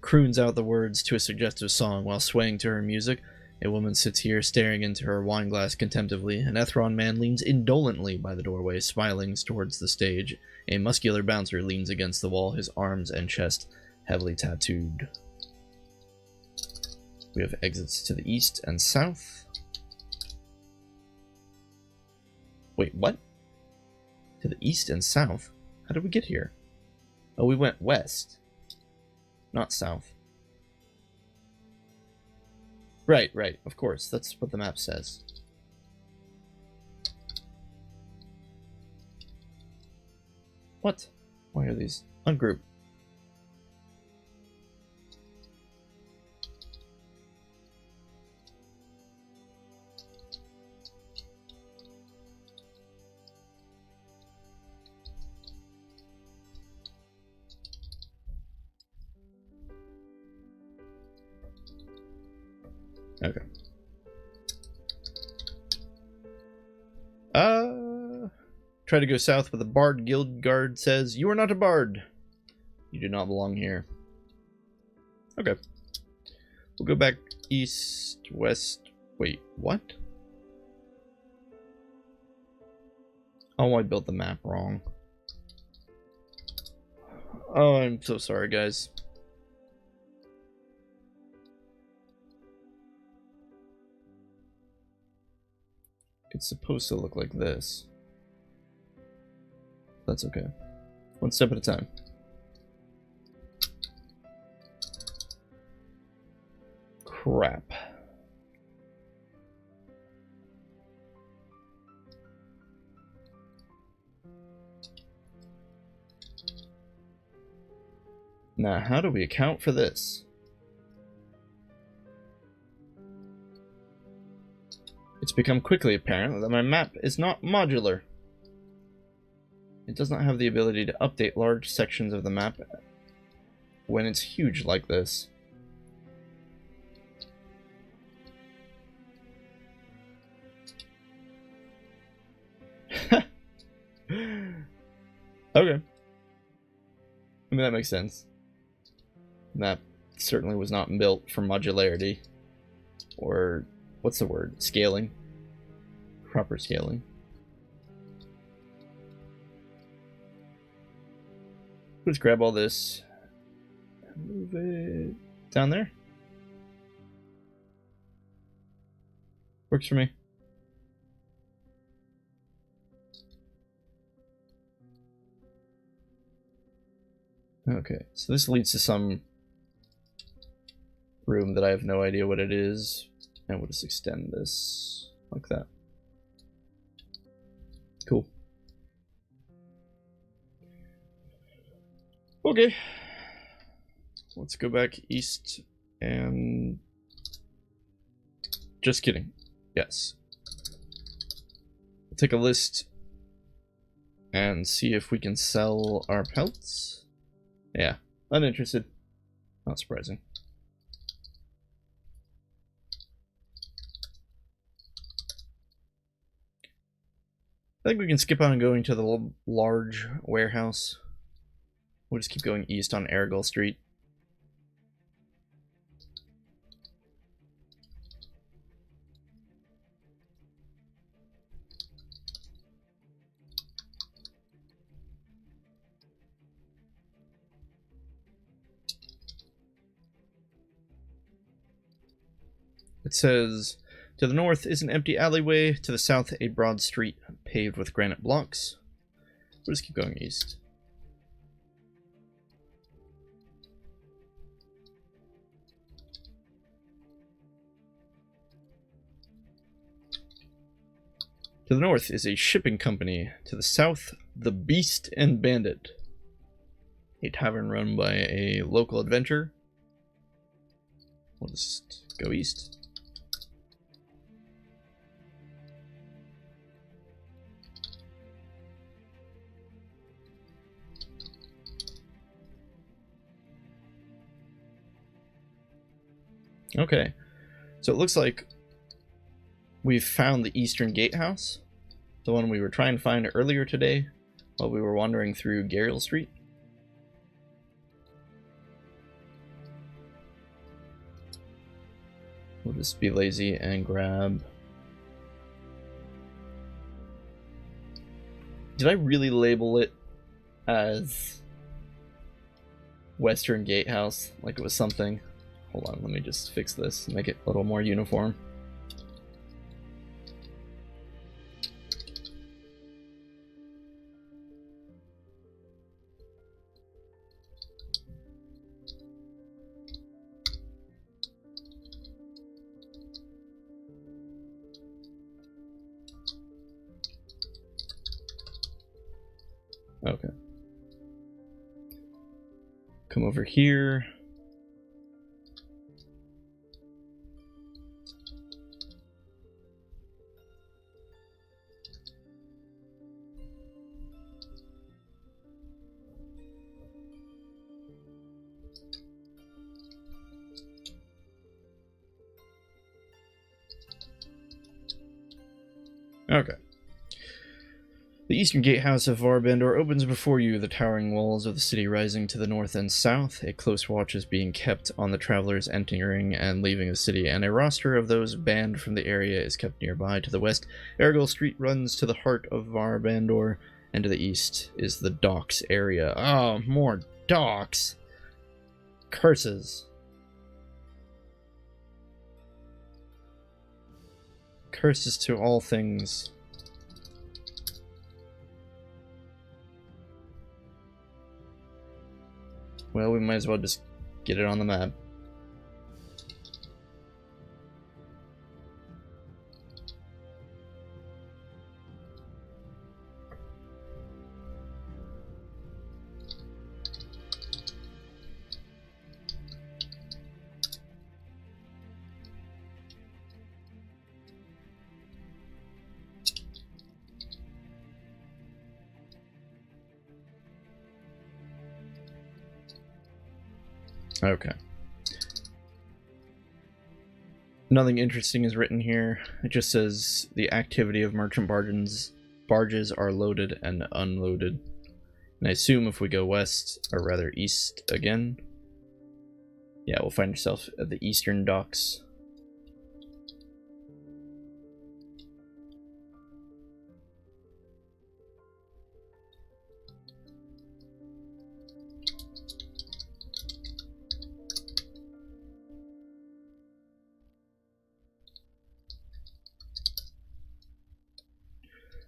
croons out the words to a suggestive song while swaying to her music. A woman sits here staring into her wineglass contemplatively. An Ethron man leans indolently by the doorway, smiling towards the stage. A muscular bouncer leans against the wall, his arms and chest heavily tattooed. We have exits to the east and south. Wait, what? To the east and south? How did we get here? Oh, we went west. Not south. Right, of course. That's what the map says. What? Why are these? Ungroup. Okay. Try to go south, but the Bard Guild Guard says, "You are not a bard. You do not belong here." Okay. We'll go back east, west. Wait, what? Oh, I built the map wrong. Oh, I'm so sorry, guys. It's supposed to look like this. That's okay. One step at a time. Crap. Now, how do we account for this? It's become quickly apparent that my map is not modular. It does not have the ability to update large sections of the map when it's huge like this. Okay. I mean, that makes sense. That certainly was not built for modularity. Or, what's the word? Scaling. Proper scaling. Let's grab all this. Move it down there. Works for me. Okay, so this leads to some room that I have no idea what it is. And we'll just extend this like that. Cool. Okay. Let's go back east and... Just kidding. Yes. take a list and see if we can sell our pelts. Yeah, uninterested. Not surprising. I think we can skip on and going to the large warehouse. We'll just keep going east on Aragal Street. It says, to the north is an empty alleyway, to the south a broad street paved with granite blocks. We'll just keep going east. To the north is a shipping company, to the south the Beast and Bandit, a tavern run by a local adventurer. We'll just go east. Okay, so it looks like we've found the Eastern Gatehouse, the one we were trying to find earlier today while we were wandering through Gariel Street. We'll just be lazy and grab... Did I really label it as Western Gatehouse like it was something? Hold on, let me just fix this, make it a little more uniform. Okay. Come over here. Okay. The Eastern Gatehouse of Avendar opens before you, the towering walls of the city rising to the north and south. A close watch is being kept on the travelers entering and leaving the city, and a roster of those banned from the area is kept nearby. To the west, Aragal Street runs to the heart of Avendar, and to the east is the docks area. Oh, more docks! Curses. Curses to all things. Well, we might as well just get it on the map. Okay. Nothing interesting is written here. It just says the activity of merchant barges are loaded and unloaded. And I assume if we go west, or rather east again, yeah, we'll find ourselves at the eastern docks.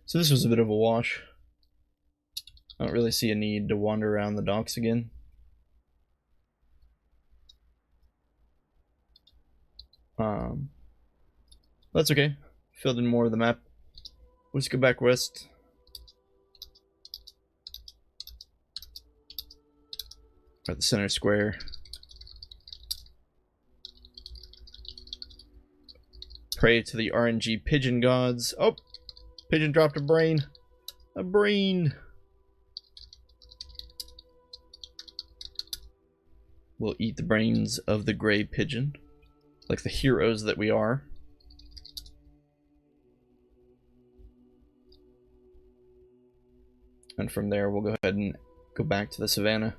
So this was a bit of a wash. I don't really see a need to wander around the docks again. That's okay. Filled in more of the map. Let's go back west. At the center square. Pray to the RNG pigeon gods. Oh! Pigeon dropped a brain. A brain. We'll eat the brains of the gray pigeon, like the heroes that we are. And from there, we'll go ahead and go back to the savannah.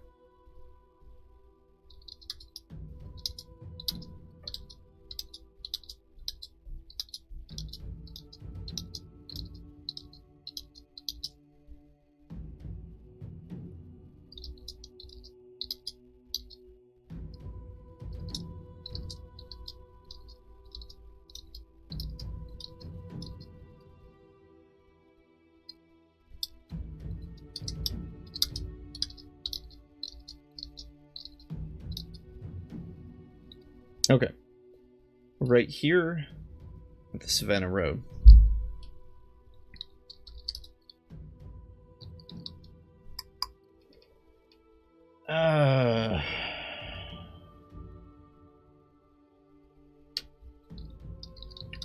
Okay, right here at the Savannah Road.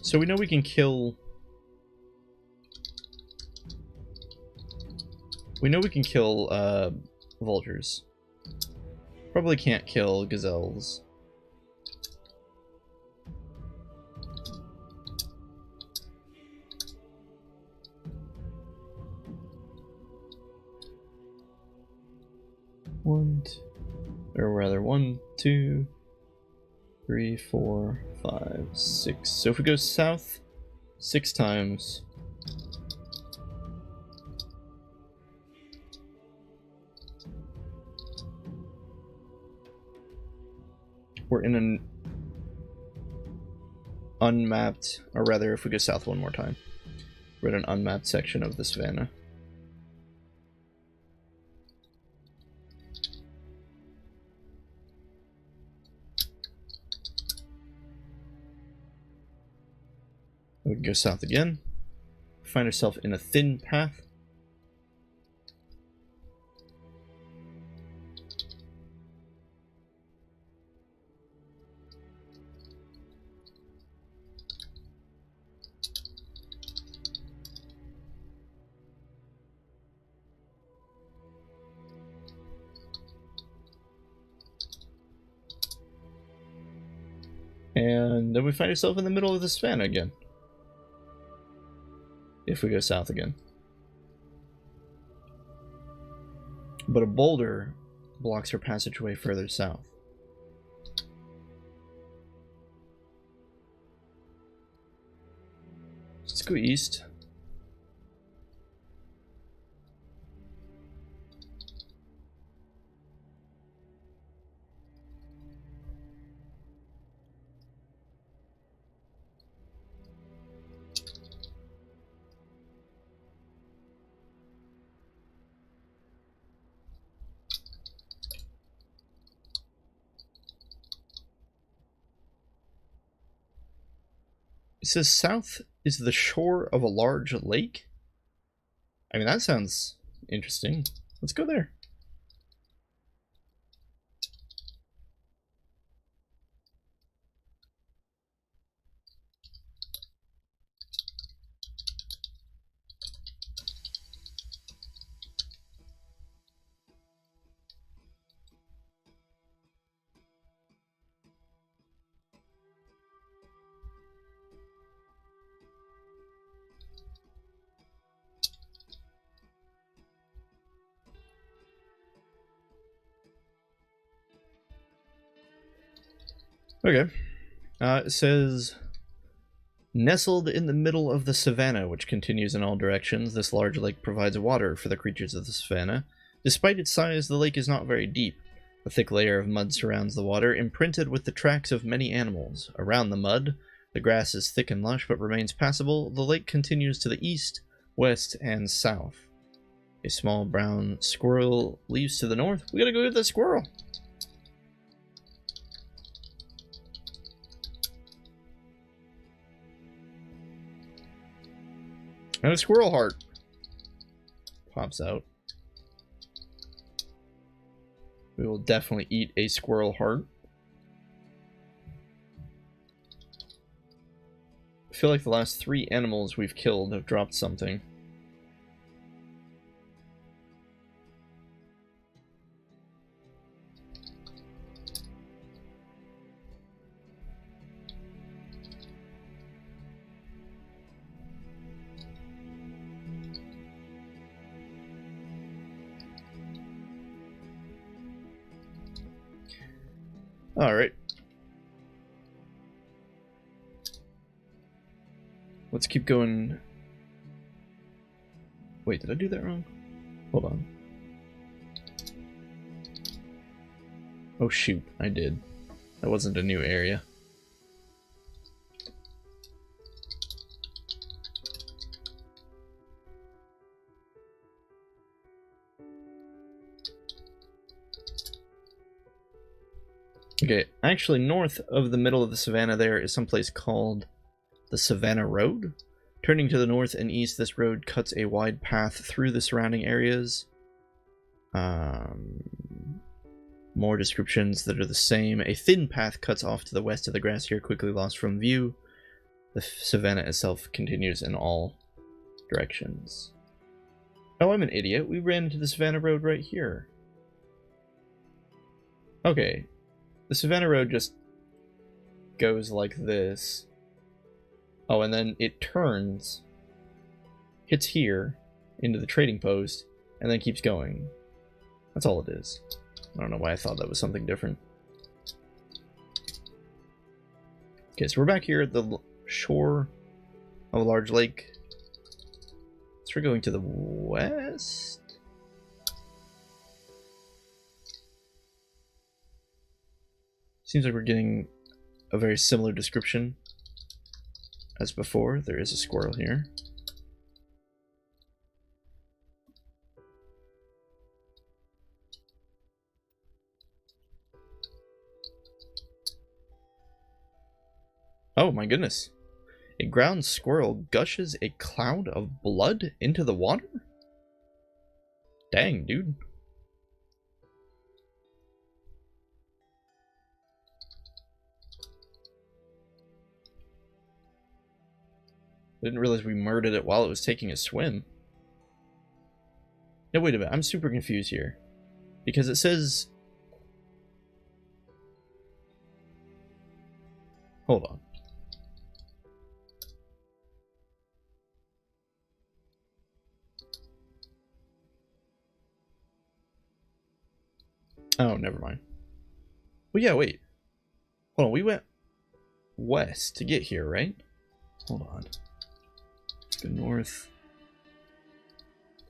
So we know we can kill... vultures. Probably can't kill gazelles. One, two, 3, 4, 5, 6. So if we go south 6 times, we're in an unmapped, or rather if we go south one more time, we're in an unmapped section of the savannah. We can go south again, find ourselves in a thin path. And then we find ourselves in the middle of the savannah again. If we go south again. But a boulder blocks our passageway further south. Let's go east. It says south is the shore of a large lake. I mean, that sounds interesting. Let's go there. Okay. It says, nestled in the middle of the savannah, which continues in all directions, this large lake provides water for the creatures of the savannah. Despite its size, the lake is not very deep. A thick layer of mud surrounds the water, imprinted with the tracks of many animals. Around the mud, the grass is thick and lush, but remains passable. The lake continues to the east, west, and south. A small brown squirrel leaves to the north. We gotta go get that squirrel. And a squirrel heart pops out. We will definitely eat a squirrel heart. feel like the last 3 animals we've killed have dropped something. Alright. Let's keep going. Wait, did I do that wrong? Hold on. Oh shoot, I did. That wasn't a new area. Okay, actually north of the middle of the savannah there is someplace called the Savannah Road. Turning to the north and east, this road cuts a wide path through the surrounding areas. More descriptions that are the same. A thin path cuts off to the west of the grass here, quickly lost from view. The savannah itself continues in all directions. Oh, I'm an idiot. We ran into the Savannah Road right here. Okay. The Savannah Road just goes like this. Oh, and then it turns, hits here, into the trading post, and then keeps going. That's all it is. I don't know why I thought that was something different. Okay, so we're back here at the shore of a large lake. So we're going to the west? Seems like we're getting a very similar description as before. There is a squirrel here. Oh my goodness. A ground squirrel gushes a cloud of blood into the water? Dang, dude. I didn't realize we murdered it while it was taking a swim. No, wait a minute. I'm super confused here. Because it says... Hold on. Oh, never mind. Well, yeah, wait. Hold on, we went west to get here, right? Hold on. Let's go north,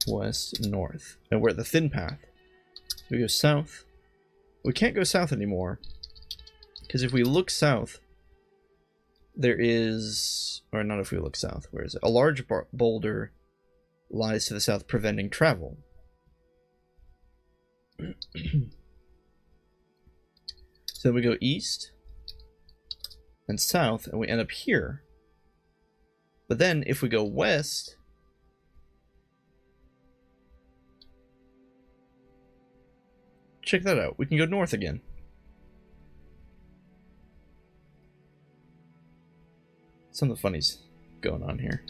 west, north. And we're at the thin path. We go south. We can't go south anymore. Because if we look south, there is... Or not if we look south. Where is it? A large boulder lies to the south, preventing travel. So we go east and south, and we end up here. But then, if we go west, check that out. We can go north again. Something funny's going on here.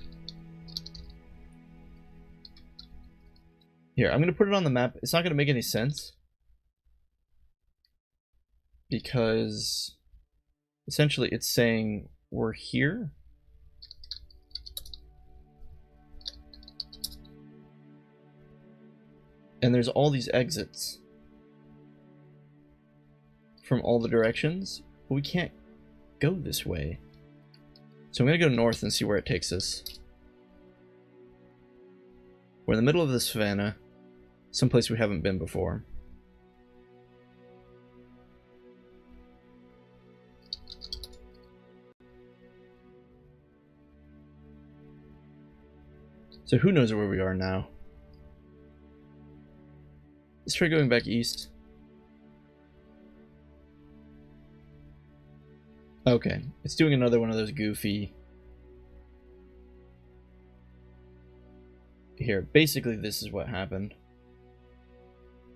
Here, I'm going to put it on the map. It's not going to make any sense. Because essentially it's saying we're here. And there's all these exits from all the directions, but we can't go this way. So I'm going to go north and see where it takes us. We're in the middle of the savannah, someplace we haven't been before. So who knows where we are now? Let's try going back east. Okay, it's doing another one of those goofy... Here, basically this is what happened.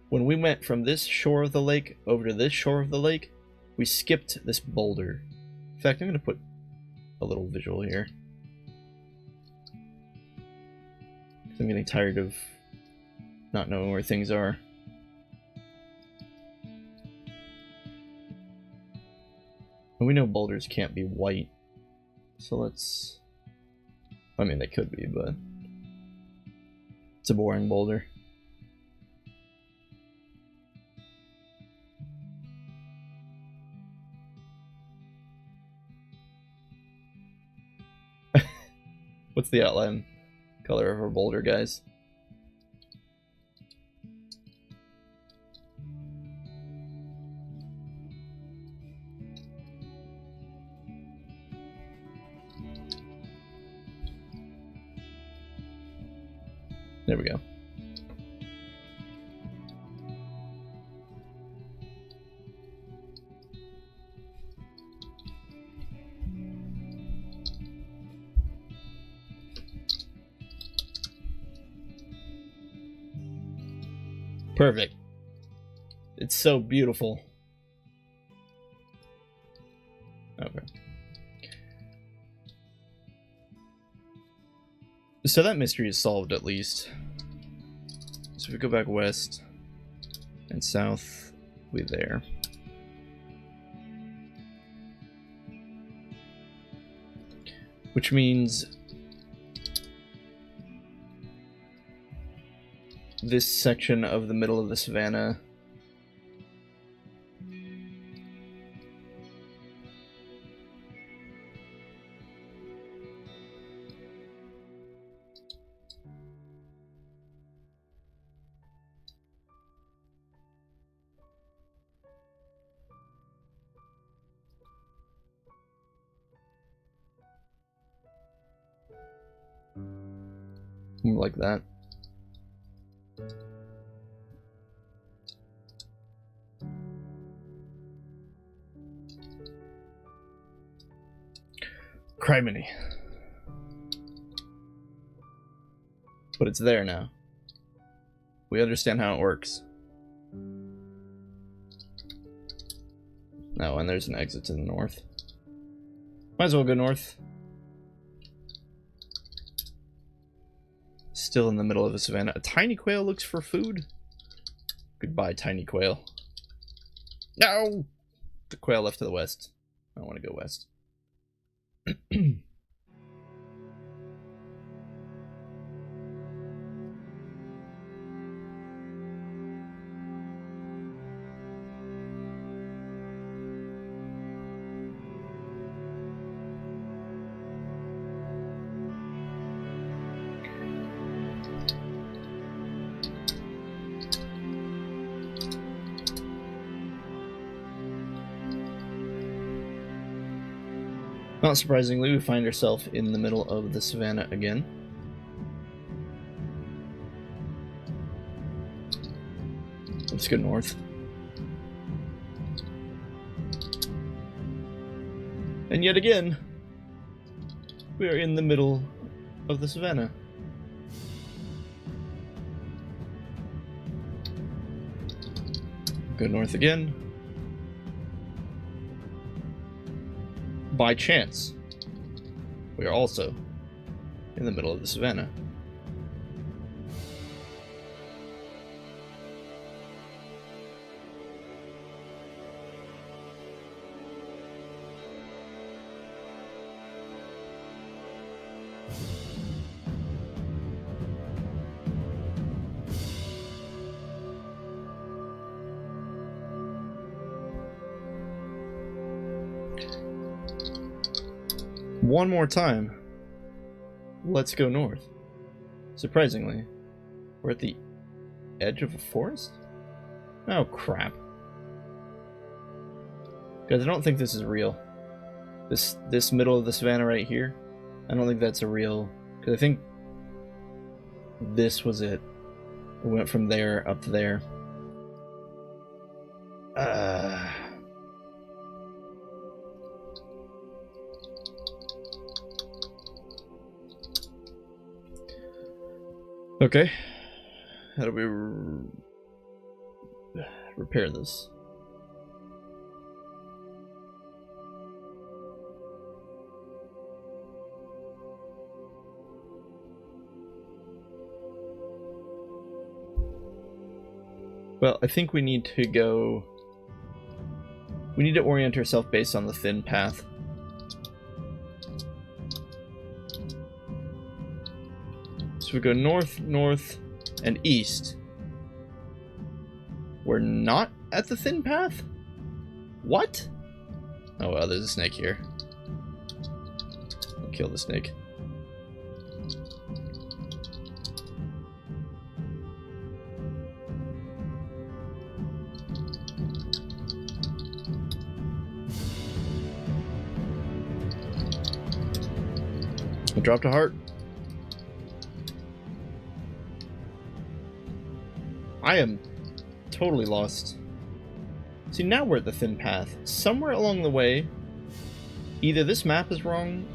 When we went from this shore of the lake over to this shore of the lake, we skipped this boulder. In fact, I'm going to put a little visual here. I'm getting tired of not knowing where things are. And we know boulders can't be white, so let's... I mean, they could be, but it's a boring boulder. What's the outline color of our boulder, guys? There we go. Perfect. It's so beautiful. Okay. So that mystery is solved at least. So if we go back west and south, we're there. Which means this section of the middle of the savannah like that. Criminy. But it's there now. We understand how it works. Oh, and there's an exit to the north. Might as well go north. Still in the middle of the savannah. A tiny quail looks for food. Goodbye, tiny quail. No! The quail left to the west. I want to go west. Not surprisingly, we find ourselves in the middle of the savannah again. Let's go north. And yet again, we are in the middle of the savannah. Go north again. By chance, we are also in the middle of the savannah. One more time. Let's go north. Surprisingly, we're at the edge of a forest? Oh, crap. Guys, I don't think this is real. This middle of the savannah right here, I don't think that's a real... Because I think this was it. We went from there up to there. Okay, how do we repair this? Well, I think we need to go... We need to orient ourselves based on the thin path. So we go north, north, and east. We're not at the thin path? What? Oh well, there's a snake here. I'll kill the snake. I dropped a heart. I am totally lost. See, now we're at the thin path. Somewhere along the way, either this map is wrong,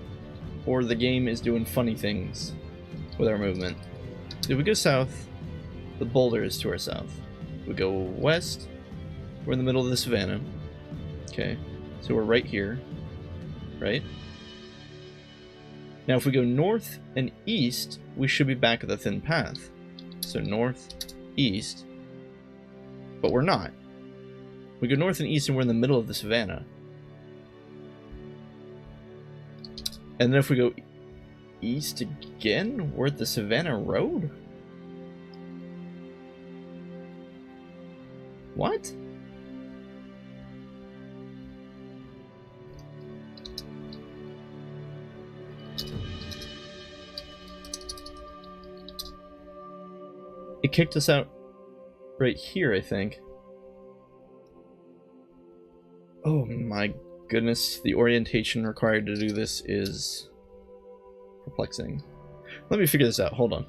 or the game is doing funny things with our movement. If we go south, the boulder is to our south. If we go west, we're in the middle of the savannah. Okay, so we're right here, right? Now if we go north and east, we should be back at the thin path. So north, east, but we're not. We go north and east and we're in the middle of the savannah. And then if we go east again, we're at the Savannah Road? What? It kicked us out right here, I think. Oh my goodness, the orientation required to do this is perplexing. Let me figure this out, hold on.